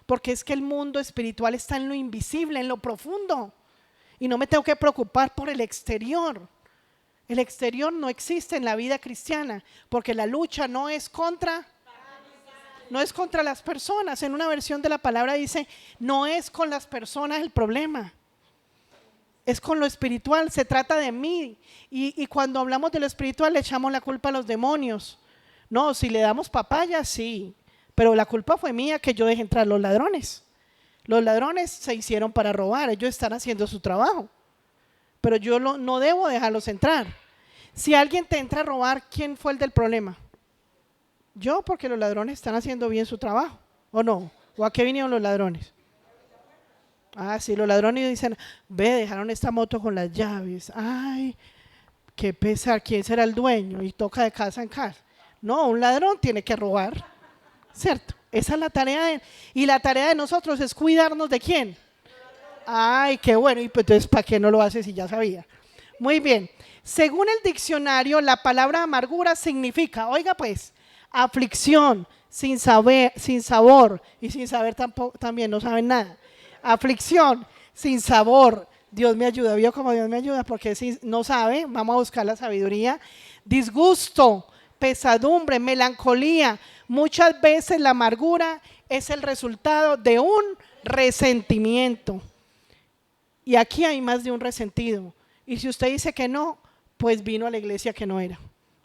Porque es que el mundo espiritual está en lo invisible, en lo profundo. Y no me tengo que preocupar por el exterior. El exterior no existe en la vida cristiana, porque la lucha no es contra las personas. En una versión de la palabra dice, no es con las personas el problema, es con lo espiritual, se trata de mí. Y cuando hablamos de lo espiritual le echamos la culpa a los demonios. No, si le damos papaya, sí, pero la culpa fue mía que yo dejé entrar los ladrones. Los ladrones se hicieron para robar, ellos están haciendo su trabajo, pero yo no debo dejarlos entrar. Si alguien te entra a robar, ¿quién fue el del problema? Yo, porque los ladrones están haciendo bien su trabajo, ¿o no? ¿O a qué vinieron los ladrones? Ah, sí, los ladrones dicen, ve, dejaron esta moto con las llaves. Ay, qué pesar, ¿quién será el dueño? Y toca de casa en casa. No, un ladrón tiene que robar, ¿cierto? Esa es la tarea de él. Y la tarea de nosotros es cuidarnos de quién. Ay, qué bueno. Y pues entonces, ¿para qué no lo hace si ya sabía? Muy bien. Según el diccionario, la palabra amargura significa, oiga pues, aflicción, sin saber, sin sabor, y sin saber tampoco, también no saben nada. Aflicción, sin sabor. Dios me ayuda, vio como Dios me ayuda, porque si no sabe, vamos a buscar la sabiduría. Disgusto, pesadumbre, melancolía. Muchas veces la amargura es el resultado de un resentimiento. Y aquí hay más de un resentido. Y si usted dice que no, pues vino a la iglesia que no era.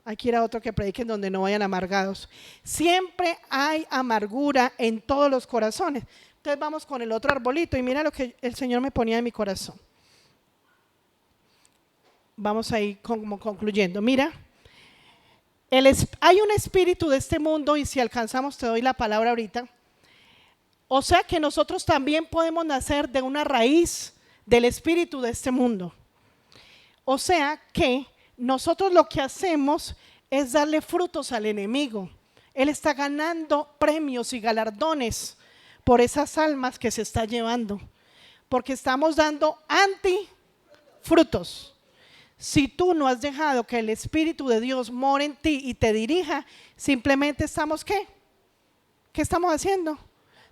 Aquí era otro que prediquen donde no vayan amargados. Siempre hay amargura en todos los corazones. Entonces vamos con el otro arbolito y mira lo que el Señor me ponía en mi corazón. Vamos ahí como concluyendo. Mira, hay un espíritu de este mundo y si alcanzamos te doy la palabra ahorita. O sea que nosotros también podemos nacer de una raíz del espíritu de este mundo. O sea que nosotros lo que hacemos es darle frutos al enemigo. Él está ganando premios y galardones por esas almas que se está llevando, porque estamos dando antifrutos. Si tú no has dejado que el Espíritu de Dios more en ti y te dirija, simplemente estamos ¿qué? ¿Qué estamos haciendo?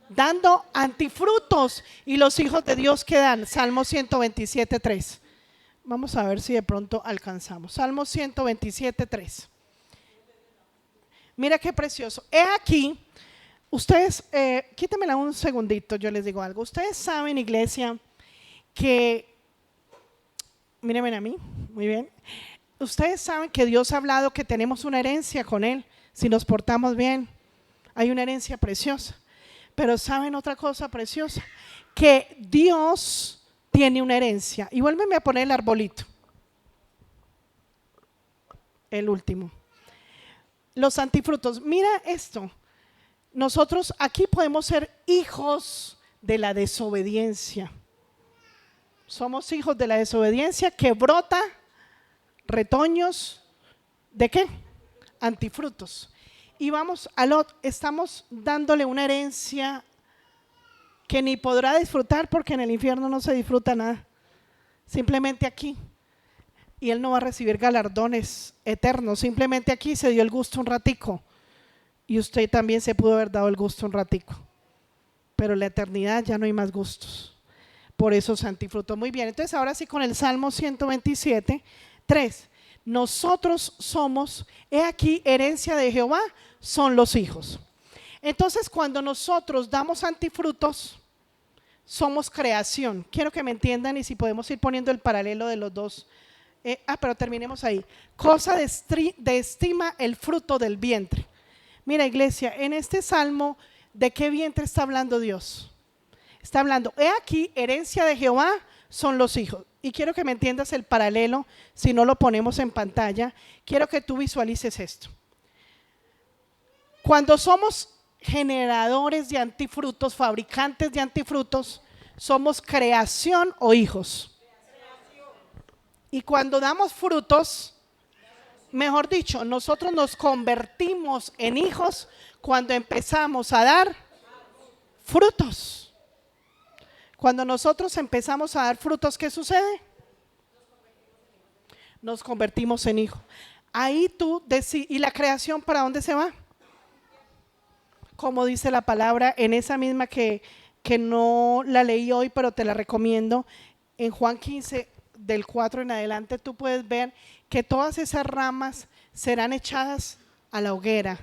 Dando antifrutos. Y los hijos de Dios que dan, Salmo 127:3. Vamos a ver si de pronto alcanzamos. Salmo 127:3. Mira qué precioso. He aquí, ustedes, quítemela un segundito, yo les digo algo. Ustedes saben, iglesia, que, mírenme a mí, muy bien. Ustedes saben que Dios ha hablado que tenemos una herencia con Él, si nos portamos bien. Hay una herencia preciosa. Pero ¿saben otra cosa preciosa? Que Dios tiene una herencia. Y vuélveme a poner el arbolito. El último. Los antifrutos. Mira esto. Nosotros aquí podemos ser hijos de la desobediencia. Somos hijos de la desobediencia que brota retoños ¿de qué? Antifrutos. Y vamos al otro, estamos dándole una herencia que ni podrá disfrutar porque en el infierno no se disfruta nada. Simplemente aquí. Y él no va a recibir galardones eternos. Simplemente aquí se dio el gusto un ratico. Y usted también se pudo haber dado el gusto un ratico. Pero en la eternidad ya no hay más gustos. Por eso se antifrutó. Muy bien, entonces ahora sí con el Salmo 127:3. Nosotros somos, he aquí, herencia de Jehová, son los hijos. Entonces cuando nosotros damos antifrutos, somos creación. Quiero que me entiendan y si podemos ir poniendo el paralelo de los dos. Pero terminemos ahí. Cosa de estima el fruto del vientre. Mira, iglesia, en este salmo, ¿de qué vientre está hablando Dios? Está hablando, he aquí, herencia de Jehová son los hijos. Y quiero que me entiendas el paralelo, si no lo ponemos en pantalla, quiero que tú visualices esto. Cuando somos generadores de antifrutos, fabricantes de antifrutos, somos creación o hijos. Y cuando damos frutos, mejor dicho, nosotros nos convertimos en hijos cuando empezamos a dar frutos. Cuando nosotros empezamos a dar frutos, ¿qué sucede? Nos convertimos en hijos. Ahí tú decides, ¿y la creación para dónde se va? Como dice la palabra, en esa misma que no la leí hoy, pero te la recomiendo, en Juan 15, del 4 en adelante, tú puedes ver que todas esas ramas serán echadas a la hoguera.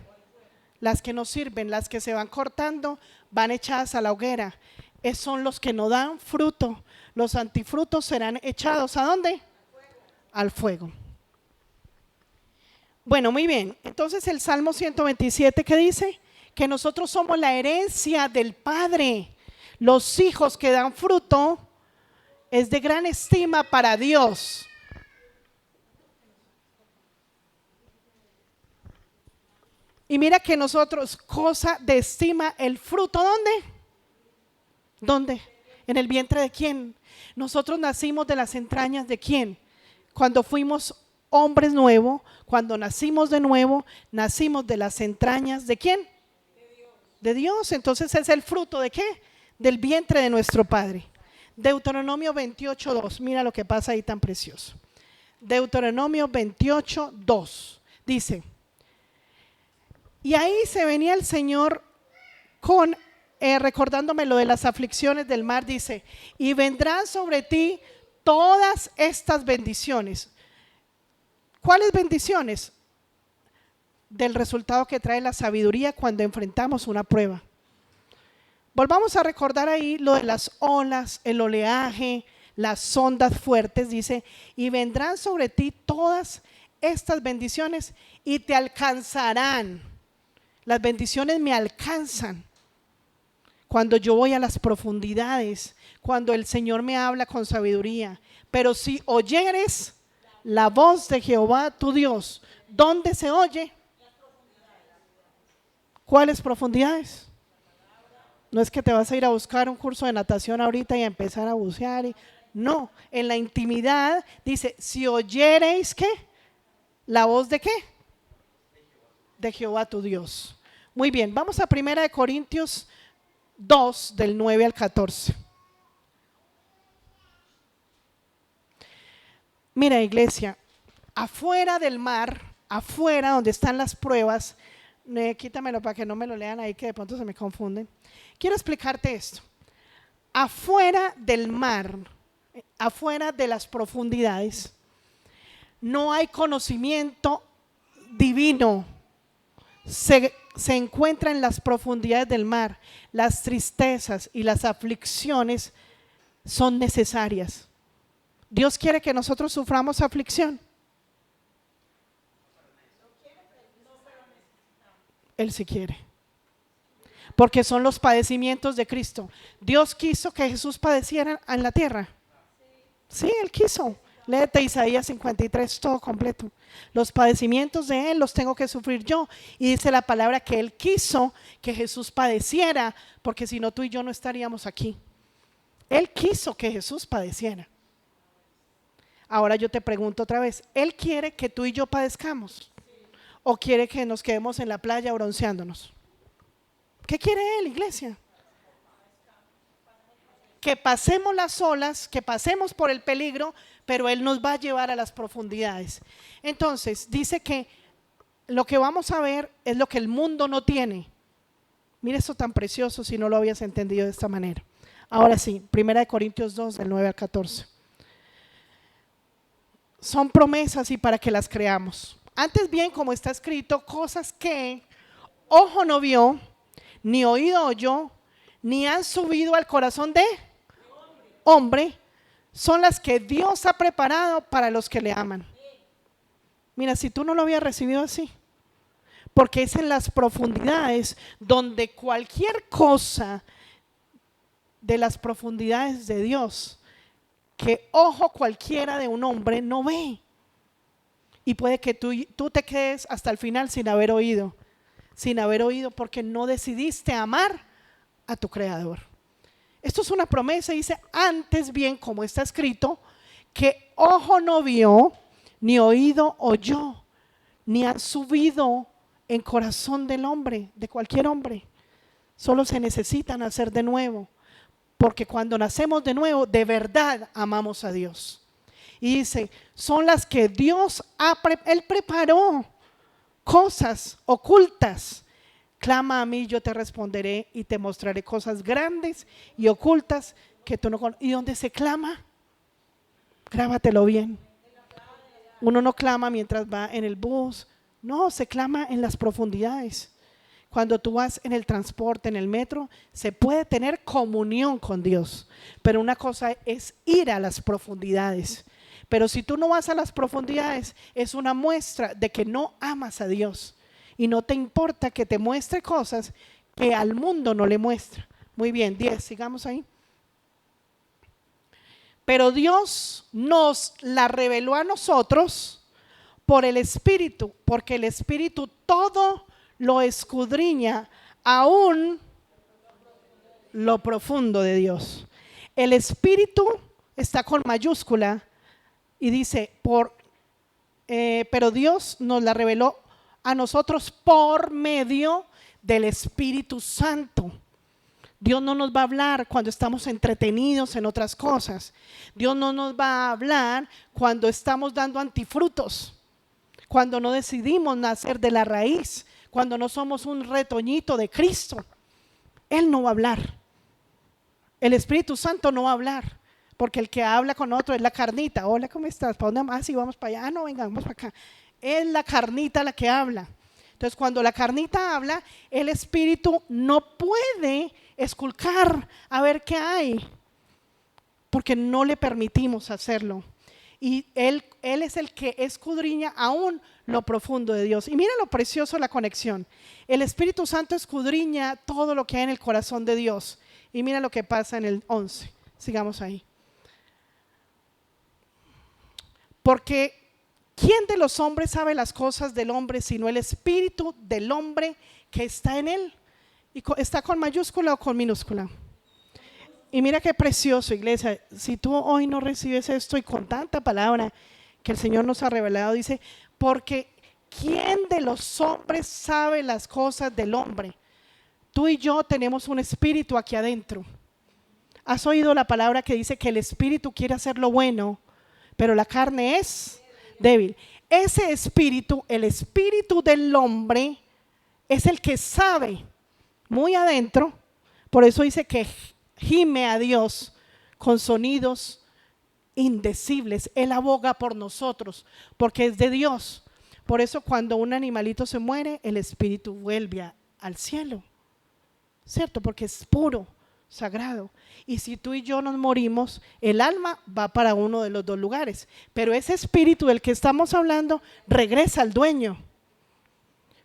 Las que no sirven, las que se van cortando, van echadas a la hoguera. Son los que no dan fruto. Los antifrutos serán echados ¿a dónde? Al fuego. Bueno, muy bien. Entonces el Salmo 127, ¿qué dice? Que nosotros somos la herencia del Padre. Los hijos que dan fruto es de gran estima para Dios. Y mira que nosotros, cosa de estima el fruto, ¿dónde? ¿Dónde? ¿En el vientre de quién? Nosotros nacimos de las entrañas de quién. Cuando fuimos hombres nuevos, cuando nacimos de nuevo, nacimos de las entrañas de quién. De Dios. Entonces es el fruto de qué? Del vientre de nuestro Padre. Deuteronomio 28:2. Mira lo que pasa ahí tan precioso. Deuteronomio 28:2 dice: y ahí se venía el Señor con recordándome lo de las aflicciones del mar, dice: y vendrán sobre ti todas estas bendiciones. ¿Cuáles bendiciones? Del resultado que trae la sabiduría cuando enfrentamos una prueba. Volvamos a recordar ahí lo de las olas, el oleaje, las ondas fuertes. Dice: y vendrán sobre ti todas estas bendiciones y te alcanzarán. Las bendiciones me alcanzan cuando yo voy a las profundidades, cuando el Señor me habla con sabiduría. Pero si oyeres la voz de Jehová tu Dios, ¿dónde se oye? ¿Cuáles profundidades? No es que te vas a ir a buscar un curso de natación ahorita y a empezar a bucear. No, en la intimidad dice: si oyereis ¿qué? ¿La voz de qué? De Jehová tu Dios. Muy bien, vamos a 1 Corintios 2 del 9 al 14. Mira, iglesia, afuera del mar, afuera donde están las pruebas, quítamelo para que no me lo lean ahí que de pronto se me confunden. Quiero explicarte esto. Afuera del mar, afuera de las profundidades, no hay conocimiento divino. Se encuentra en las profundidades del mar. Las tristezas y las aflicciones son necesarias. Dios quiere que nosotros suframos aflicción. Él sí quiere. Porque son los padecimientos de Cristo. Dios quiso que Jesús padeciera en la tierra. Sí, Él quiso. Léete Isaías 53 todo completo. Los padecimientos de Él los tengo que sufrir yo. Y dice la palabra que Él quiso que Jesús padeciera, porque si no tú y yo no estaríamos aquí. Él quiso que Jesús padeciera. Ahora yo te pregunto otra vez, ¿Él quiere que tú y yo padezcamos? ¿O quiere que nos quedemos en la playa bronceándonos? ¿Qué quiere Él, iglesia? Que pasemos las olas, que pasemos por el peligro, pero Él nos va a llevar a las profundidades. Entonces, dice que lo que vamos a ver es lo que el mundo no tiene. Mira esto tan precioso si no lo habías entendido de esta manera. Ahora sí, 1 Corintios 2, del 9 al 14. Son promesas y para que las creamos. Antes bien, como está escrito, cosas que ojo no vio, ni oído oyó, ni han subido al corazón de hombre, son las que Dios ha preparado para los que le aman. Mira, si tú no lo habías recibido así, porque es en las profundidades donde cualquier cosa de las profundidades de Dios que ojo cualquiera de un hombre no ve. Y puede que tú te quedes hasta el final sin haber oído porque no decidiste amar a tu Creador. Esto es una promesa, dice: antes bien, como está escrito, que ojo no vio, ni oído oyó, ni han subido en corazón del hombre, de cualquier hombre. Solo se necesita nacer de nuevo, porque cuando nacemos de nuevo, de verdad amamos a Dios. Y dice, son las que Dios Él preparó, cosas ocultas. Clama a mí, yo te responderé y te mostraré cosas grandes y ocultas que tú no conoces. ¿Y dónde se clama? Grábatelo bien. Uno no clama mientras va en el bus. No, se clama en las profundidades. Cuando tú vas en el transporte, en el metro, se puede tener comunión con Dios. Pero una cosa es ir a las profundidades. Pero si tú no vas a las profundidades, es una muestra de que no amas a Dios. Y no te importa que te muestre cosas que al mundo no le muestra. Muy bien, 10, sigamos ahí. Pero Dios nos la reveló a nosotros por el Espíritu, porque el Espíritu todo lo escudriña aún lo profundo de Dios. El Espíritu está con mayúscula y dice, pero Dios nos la reveló a nosotros por medio del Espíritu Santo. Dios no nos va a hablar cuando estamos entretenidos en otras cosas. Dios no nos va a hablar cuando estamos dando antifrutos, cuando no decidimos nacer de la raíz, cuando no somos un retoñito de Cristo. Él no va a hablar. El Espíritu Santo no va a hablar, porque el que habla con otro es la carnita. Hola, ¿cómo estás? ¿Para dónde más? Sí, vamos para allá. Ah, no, venga, vamos para acá. Es la carnita la que habla. Entonces, cuando la carnita habla, el Espíritu no puede esculcar a ver qué hay, porque no le permitimos hacerlo. Y él es el que escudriña aún lo profundo de Dios. Y mira lo precioso de la conexión. El Espíritu Santo escudriña todo lo que hay en el corazón de Dios. Y mira lo que pasa en el 11. Sigamos ahí. Porque ¿quién de los hombres sabe las cosas del hombre sino el espíritu del hombre que está en él? ¿Y está con mayúscula o con minúscula? Y mira qué precioso, iglesia. Si tú hoy no recibes esto y con tanta palabra que el Señor nos ha revelado, dice, porque ¿quién de los hombres sabe las cosas del hombre? Tú y yo tenemos un espíritu aquí adentro. ¿Has oído la palabra que dice que el espíritu quiere hacer lo bueno, pero la carne es débil? Ese espíritu, el espíritu del hombre, es el que sabe muy adentro. Por eso dice que gime a Dios con sonidos indecibles. Él aboga por nosotros porque es de Dios. Por eso cuando un animalito se muere, el espíritu vuelve al cielo, ¿cierto? Porque es puro, sagrado. Y si tú y yo nos morimos, el alma va para uno de los dos lugares, pero ese espíritu del que estamos hablando regresa al dueño.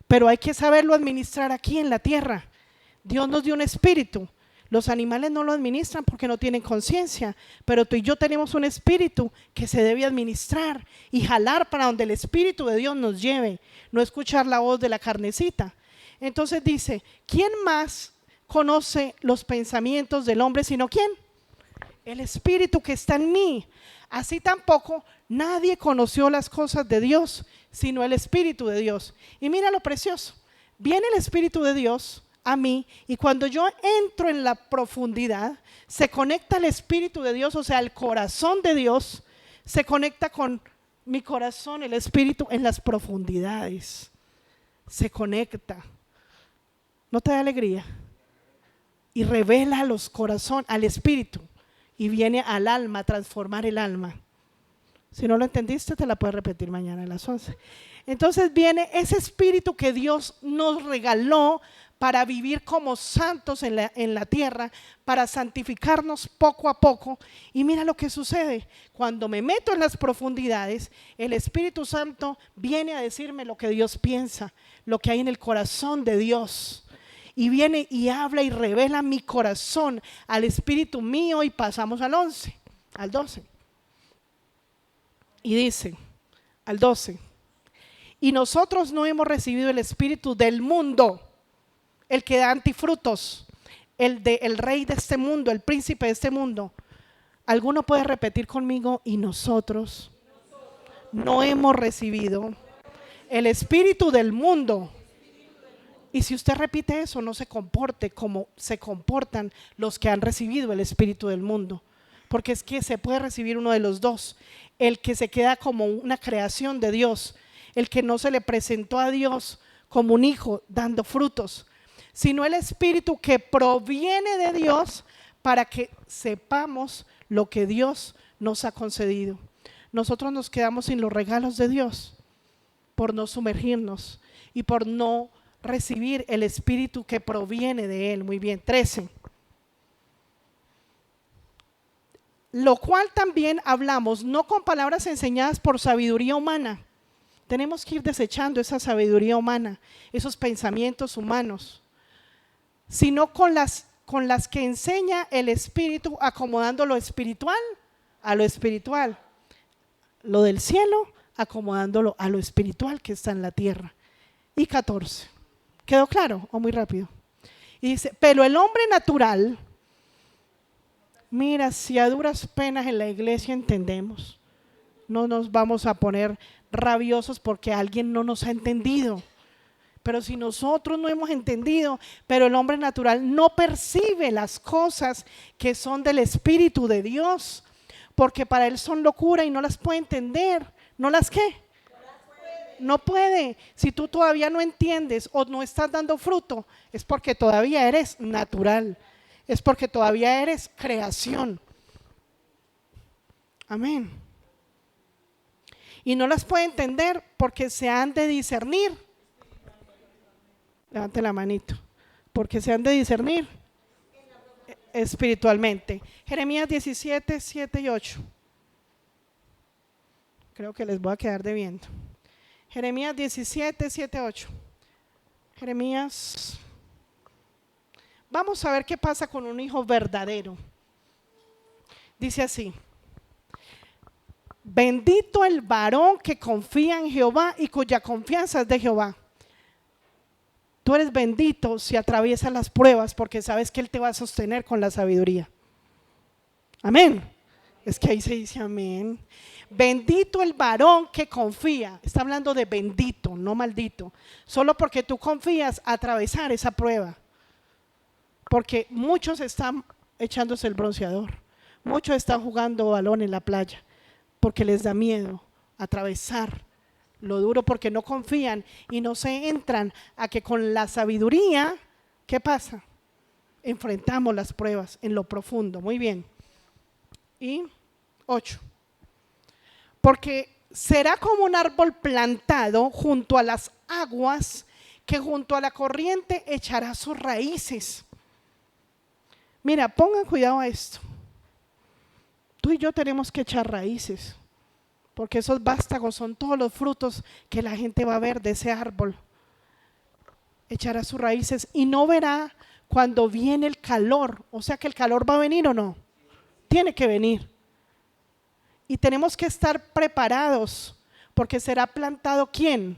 Pero hay que saberlo administrar aquí en la tierra. Dios nos dio un espíritu. Los animales no lo administran porque no tienen conciencia, pero tú y yo tenemos un espíritu que se debe administrar y jalar para donde el Espíritu de Dios nos lleve, no escuchar la voz de la carnecita. Entonces dice, ¿quién más conoce los pensamientos del hombre sino quién? El Espíritu que está en mí. Así tampoco nadie conoció las cosas de Dios sino el Espíritu de Dios. Y mira lo precioso, viene el Espíritu de Dios a mí, y cuando yo entro en la profundidad, se conecta el Espíritu de Dios, o sea, el corazón de Dios se conecta con mi corazón, el Espíritu en las profundidades, se conecta. ¿No te da alegría? Y revela a los corazones, al Espíritu, y viene al alma a transformar el alma. Si no lo entendiste, te la puedes repetir mañana a las 11. Entonces viene ese Espíritu que Dios nos regaló para vivir como santos en la tierra, para santificarnos poco a poco. Y mira lo que sucede, cuando me meto en las profundidades, el Espíritu Santo viene a decirme lo que Dios piensa, lo que hay en el corazón de Dios. Y viene y habla y revela mi corazón al Espíritu mío, y pasamos al 11, al 12. Y dice, al 12, y nosotros no hemos recibido el espíritu del mundo, el que da antifrutos, el rey de este mundo, el príncipe de este mundo. ¿Alguno puede repetir conmigo? Y nosotros no hemos recibido el espíritu del mundo. Y si usted repite eso, no se comporte como se comportan los que han recibido el espíritu del mundo, porque es que se puede recibir uno de los dos: el que se queda como una creación de Dios, el que no se le presentó a Dios como un hijo dando frutos, sino el espíritu que proviene de Dios, para que sepamos lo que Dios nos ha concedido. Nosotros nos quedamos sin los regalos de Dios por no sumergirnos y por no recibir el espíritu que proviene de Él. Muy bien, 13. Lo cual también hablamos, no con palabras enseñadas por sabiduría humana. Tenemos que ir desechando esa sabiduría humana, esos pensamientos humanos, sino con las que enseña el Espíritu, acomodando lo espiritual a lo espiritual, lo del cielo acomodándolo a lo espiritual que está en la tierra. Y 14. ¿Quedó claro o muy rápido? Y dice, pero el hombre natural, mira, si a duras penas en la iglesia entendemos, no nos vamos a poner rabiosos porque alguien no nos ha entendido. Pero si nosotros no hemos entendido, pero el hombre natural no percibe las cosas que son del Espíritu de Dios, porque para él son locura y no las puede entender. ¿No las qué? No puede. Si tú todavía no entiendes o no estás dando fruto, es porque todavía eres natural, es porque todavía eres creación. Amén. Y no las puede entender porque se han de discernir. Levante la manito. Porque se han de discernir espiritualmente. Jeremías 17, 7 y 8. Creo que les voy a quedar debiendo. Jeremías 17, 7, 8. Jeremías. Vamos a ver qué pasa con un hijo verdadero. Dice así: bendito el varón que confía en Jehová y cuya confianza es de Jehová. Tú eres bendito si atraviesas las pruebas porque sabes que Él te va a sostener con la sabiduría. Amén. Es que ahí se dice amén. Bendito el varón que confía. Está hablando de bendito, no maldito. Solo porque tú confías atravesar esa prueba. Porque muchos están echándose el bronceador. Muchos están jugando balón en la playa porque les da miedo atravesar lo duro, porque no confían y no se entran a que con la sabiduría, ¿qué pasa? Enfrentamos las pruebas en lo profundo. Muy bien. Y 8. Porque será como un árbol plantado junto a las aguas, que junto a la corriente echará sus raíces. Mira, pongan cuidado a esto. Tú y yo tenemos que echar raíces, porque esos vástagos son todos los frutos que la gente va a ver de ese árbol. Echará sus raíces y no verá cuando viene el calor. O sea que el calor va a venir o no. Tiene que venir. Y tenemos que estar preparados, porque será plantado ¿quién?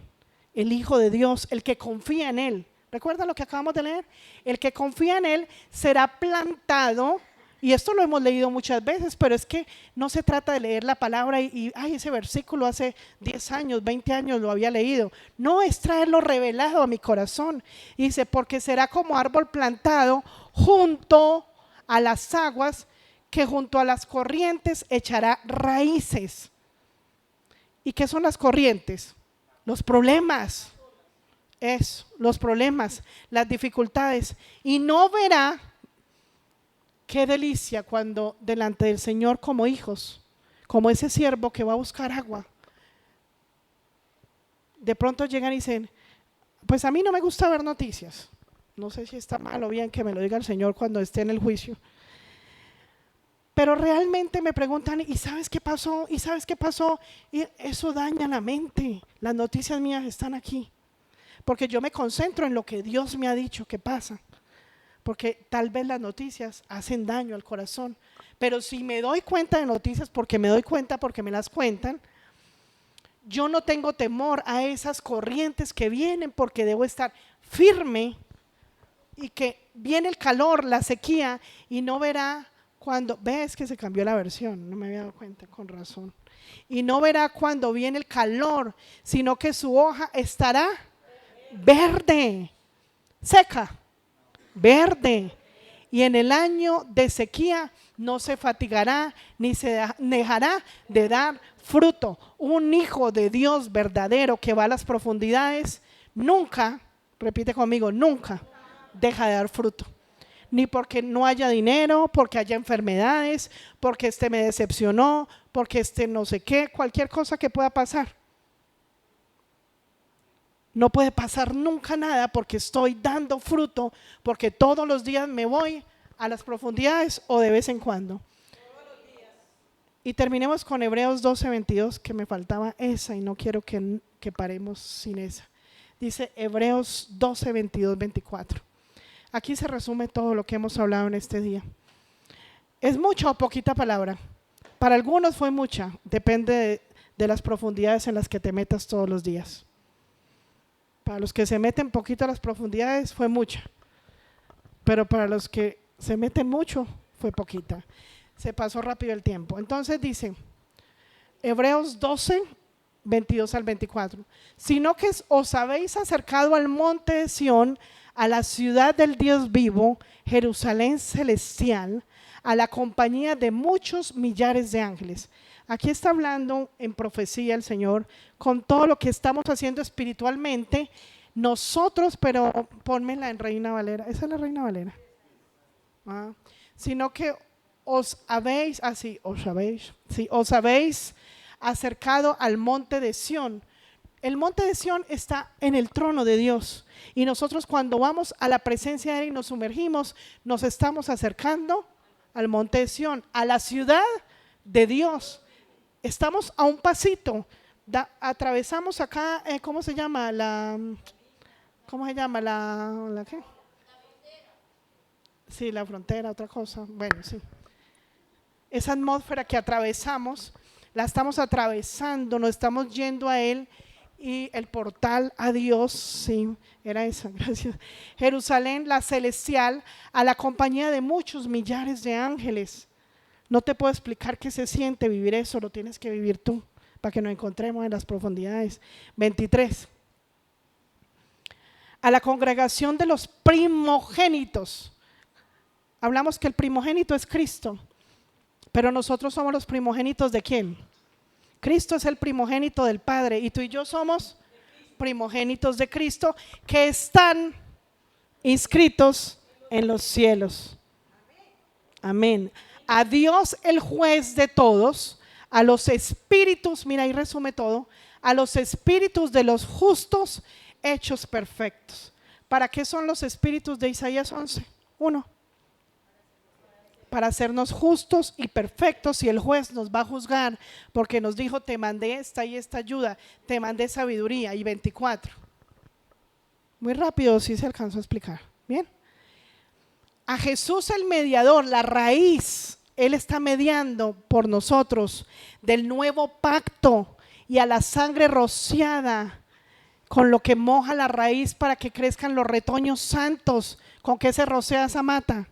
El Hijo de Dios, el que confía en Él. ¿Recuerda lo que acabamos de leer? El que confía en Él será plantado. Y esto lo hemos leído muchas veces, pero es que no se trata de leer la palabra ay, ese versículo hace 10 años, 20 años lo había leído. No, es traerlo revelado a mi corazón. Y dice, porque será como árbol plantado junto a las aguas, que junto a las corrientes echará raíces. ¿Y qué son las corrientes? Los problemas. Los problemas, las dificultades. Y no verá. Qué delicia cuando delante del Señor como hijos, como ese siervo que va a buscar agua, de pronto llegan y dicen, pues a mí no me gusta ver noticias. No sé si está mal o bien que me lo diga el Señor cuando esté en el juicio. Pero realmente me preguntan, ¿y sabes qué pasó? ¿Y sabes qué pasó? Y eso daña la mente. Las noticias mías están aquí, porque yo me concentro en lo que Dios me ha dicho que pasa. Porque tal vez las noticias hacen daño al corazón, pero si me doy cuenta de noticias porque me doy cuenta, porque me las cuentan, yo no tengo temor a esas corrientes que vienen, porque debo estar firme, y que viene el calor, la sequía, y no verá cuando, ves que se cambió la versión, no me había dado cuenta, con razón, y no verá cuando viene el calor, sino que su hoja estará verde, seca, verde, y en el año de sequía no se fatigará ni se dejará de dar fruto. Un hijo de Dios verdadero que va a las profundidades nunca, repite conmigo, nunca deja de dar fruto. Ni porque no haya dinero, porque haya enfermedades, porque me decepcionó, porque no sé qué, cualquier cosa que pueda pasar. No puede pasar nunca nada porque estoy dando fruto, porque todos los días me voy a las profundidades o de vez en cuando. Y terminemos con Hebreos 12, 22, que me faltaba esa y no quiero que paremos sin esa. Dice Hebreos 12, 22, 24. Aquí se resume todo lo que hemos hablado en este día. ¿Es mucha o poquita palabra? Para algunos fue mucha, depende de las profundidades en las que te metas todos los días. Para los que se meten poquito a las profundidades fue mucha, pero para los que se meten mucho fue poquita. Se pasó rápido el tiempo. Entonces dice, Hebreos 12, 22 al 24, sino que os habéis acercado al monte de Sión, a la ciudad del Dios vivo, Jerusalén celestial, a la compañía de muchos millares de ángeles. Aquí está hablando en profecía el Señor con todo lo que estamos haciendo espiritualmente nosotros, pero pónmela en Reina Valera. ¿Esa es la Reina Valera? Sino que os habéis acercado al monte de Sión. El monte de Sión está en el trono de Dios, y nosotros cuando vamos a la presencia de Él y nos sumergimos, nos estamos acercando al monte de Sión, a la ciudad de Dios. Estamos a un pasito, atravesamos acá, ¿cómo se llama? ¿Cómo se llama? ¿La qué? Sí, la frontera, otra cosa. Bueno, sí. Esa atmósfera que atravesamos, la estamos atravesando, nos estamos yendo a Él, y el portal a Dios, sí, era esa, gracias. Jerusalén, la celestial, a la compañía de muchos millares de ángeles. No te puedo explicar qué se siente vivir eso, lo tienes que vivir tú, para que nos encontremos en las profundidades. 23. A la congregación de los primogénitos. Hablamos que el primogénito es Cristo, pero nosotros somos los primogénitos ¿de quién? Cristo es el primogénito del Padre, y tú y yo somos primogénitos de Cristo, que están inscritos en los cielos. Amén. A Dios el juez de todos, a los espíritus, mira ahí resume todo, a los espíritus de los justos hechos perfectos. ¿Para qué son los espíritus de Isaías 11? 1. Para hacernos justos y perfectos, y el juez nos va a juzgar, porque nos dijo, te mandé esta y esta ayuda, te mandé sabiduría. Y 24. Muy rápido, si se alcanzó a explicar. Bien. A Jesús el mediador, la raíz, Él está mediando por nosotros del nuevo pacto, y a la sangre rociada, con lo que moja la raíz para que crezcan los retoños santos. ¿Con qué se rocea esa mata?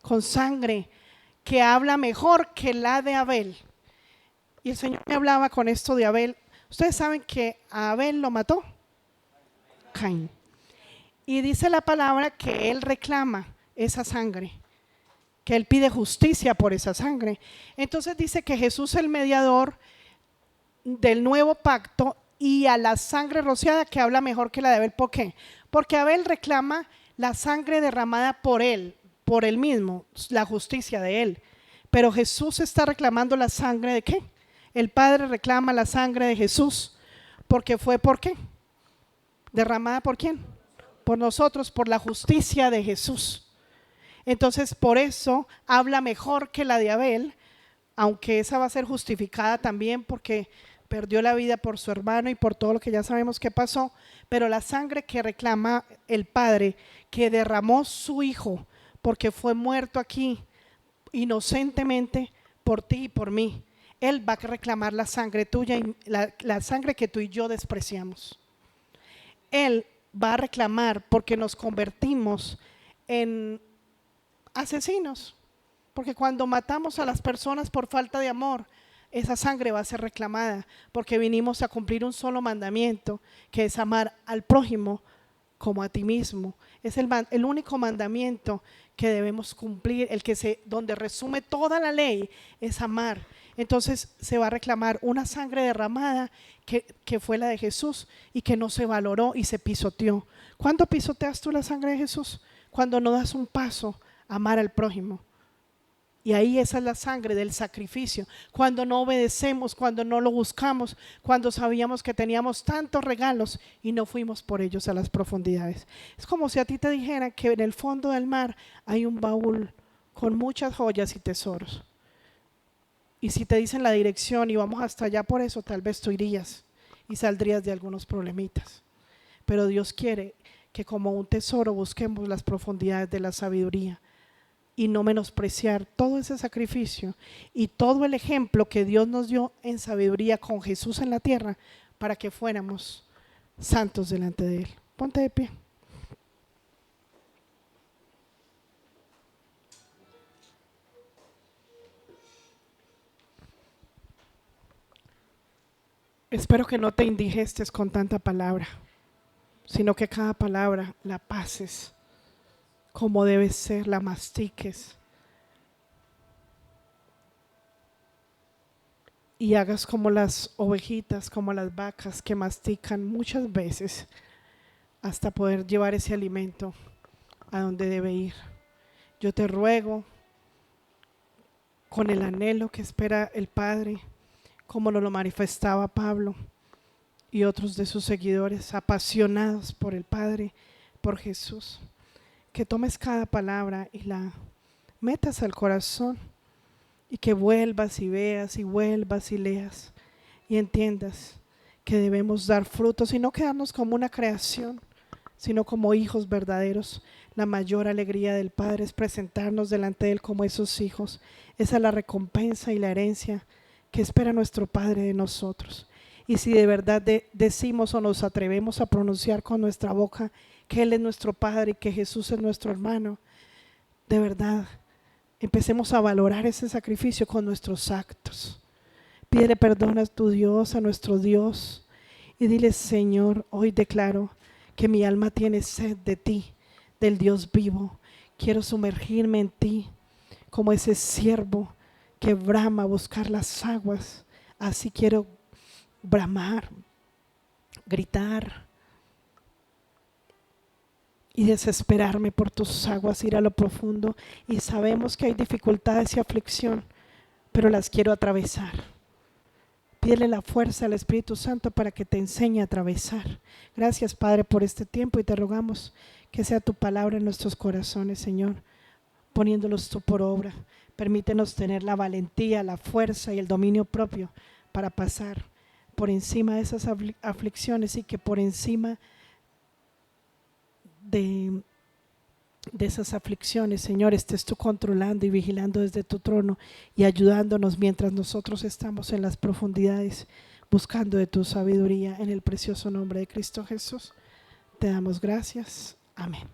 Con sangre, que habla mejor que la de Abel. Y el Señor me hablaba con esto de Abel. Ustedes saben que a Abel lo mató Caín, y dice la palabra que él reclama esa sangre, que él pide justicia por esa sangre. Entonces dice que Jesús es el mediador del nuevo pacto, y a la sangre rociada, que habla mejor que la de Abel. ¿Por qué? Porque Abel reclama la sangre derramada por él mismo, la justicia de él, pero Jesús está reclamando la sangre de ¿qué? El Padre reclama la sangre de Jesús, porque fue ¿por qué? Derramada ¿por quién? Por nosotros, por la justicia de Jesús. Entonces por eso habla mejor que la de Abel, aunque esa va a ser justificada también porque perdió la vida por su hermano y por todo lo que ya sabemos que pasó, pero la sangre que reclama el Padre, que derramó su Hijo, porque fue muerto aquí inocentemente por ti y por mí, Él va a reclamar la sangre tuya y la sangre que tú y yo despreciamos. Él va a reclamar porque nos convertimos en asesinos, porque cuando matamos a las personas por falta de amor, esa sangre va a ser reclamada, porque vinimos a cumplir un solo mandamiento, que es amar al prójimo como a ti mismo. Es el único mandamiento que debemos cumplir, donde resume toda la ley, es amar. Entonces se va a reclamar una sangre derramada que fue la de Jesús, y que no se valoró y se pisoteó. ¿Cuándo pisoteas tú la sangre de Jesús? Cuando no das un paso a amar al prójimo. Y ahí esa es la sangre del sacrificio. Cuando no obedecemos, cuando no lo buscamos, cuando sabíamos que teníamos tantos regalos y no fuimos por ellos a las profundidades. Es como si a ti te dijeran que en el fondo del mar hay un baúl con muchas joyas y tesoros. Y si te dicen la dirección y vamos hasta allá por eso, tal vez tú irías y saldrías de algunos problemitas. Pero Dios quiere que como un tesoro busquemos las profundidades de la sabiduría, y no menospreciar todo ese sacrificio y todo el ejemplo que Dios nos dio en sabiduría con Jesús en la tierra, para que fuéramos santos delante de Él. Ponte de pie. Espero que no te indigestes con tanta palabra, sino que cada palabra la pases como debe ser, la mastiques y hagas como las ovejitas, como las vacas que mastican muchas veces hasta poder llevar ese alimento a donde debe ir. Yo te ruego, con el anhelo que espera el Padre, como nos lo manifestaba Pablo y otros de sus seguidores, apasionados por el Padre, por Jesús, que tomes cada palabra y la metas al corazón y que vuelvas y veas y vuelvas y leas y entiendas que debemos dar frutos y no quedarnos como una creación, sino como hijos verdaderos. La mayor alegría del Padre es presentarnos delante de Él como esos hijos. Esa es la recompensa y la herencia que espera nuestro Padre de nosotros. Y si de verdad decimos o nos atrevemos a pronunciar con nuestra boca que Él es nuestro Padre y que Jesús es nuestro hermano, de verdad, empecemos a valorar ese sacrificio con nuestros actos. Pídele perdón a tu Dios, a nuestro Dios, y dile: Señor, hoy declaro que mi alma tiene sed de ti, del Dios vivo. Quiero sumergirme en ti como ese siervo que brama a buscar las aguas. Así quiero bramar, gritar y desesperarme por tus aguas, ir a lo profundo. Y sabemos que hay dificultades y aflicción, pero las quiero atravesar. Pídele la fuerza al Espíritu Santo para que te enseñe a atravesar. Gracias, Padre, por este tiempo, y te rogamos que sea tu palabra en nuestros corazones, Señor, poniéndolos tú por obra. Permítenos tener la valentía, la fuerza y el dominio propio para pasar por encima de esas aflicciones, y que por encima de esas aflicciones, Señor, estés tú controlando y vigilando desde tu trono y ayudándonos mientras nosotros estamos en las profundidades buscando de tu sabiduría. En el precioso nombre de Cristo Jesús te damos gracias. Amén.